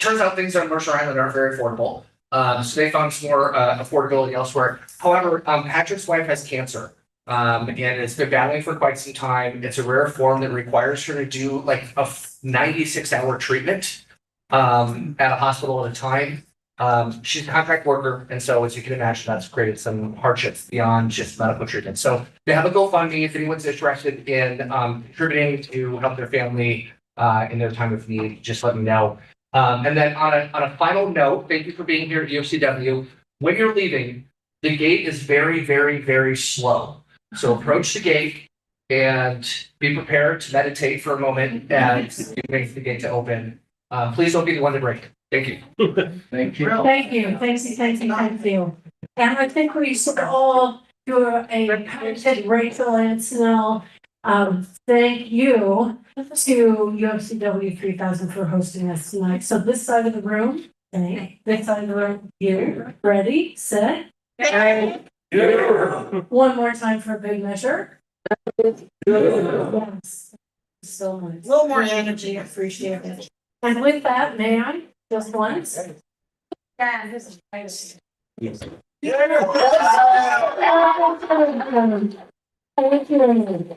Turns out things on Mercer Island aren't very affordable. So they found some more affordability elsewhere. However, Patrick's wife has cancer. And it's been battling for quite some time. It's a rare form that requires her to do like a 96-hour treatment at a hospital at a time. She's a contract worker, and so as you can imagine, that's created some hardships beyond just medical treatment. So they have a GoFundMe if anyone's interested in contributing to help their family in their time of need. Just let me know. And then on a final note, thank you for being here at UFCW. When you're leaving, the gate is very, very, very slow. So approach the gate and be prepared to meditate for a moment as you wait for the gate to open. Please don't be the one to break it. Thank you. Thank you. Thank you, thank you. And I think we should all do a Rachel and Snell. Thank you to UFCW 3000 for hosting us tonight. So this side of the room, this side of the room, you ready, set, and one more time for a big measure. Yes. So much. A little more energy. Appreciate it. And with that, may I just once? Yeah, this is nice. Yes. Thank you.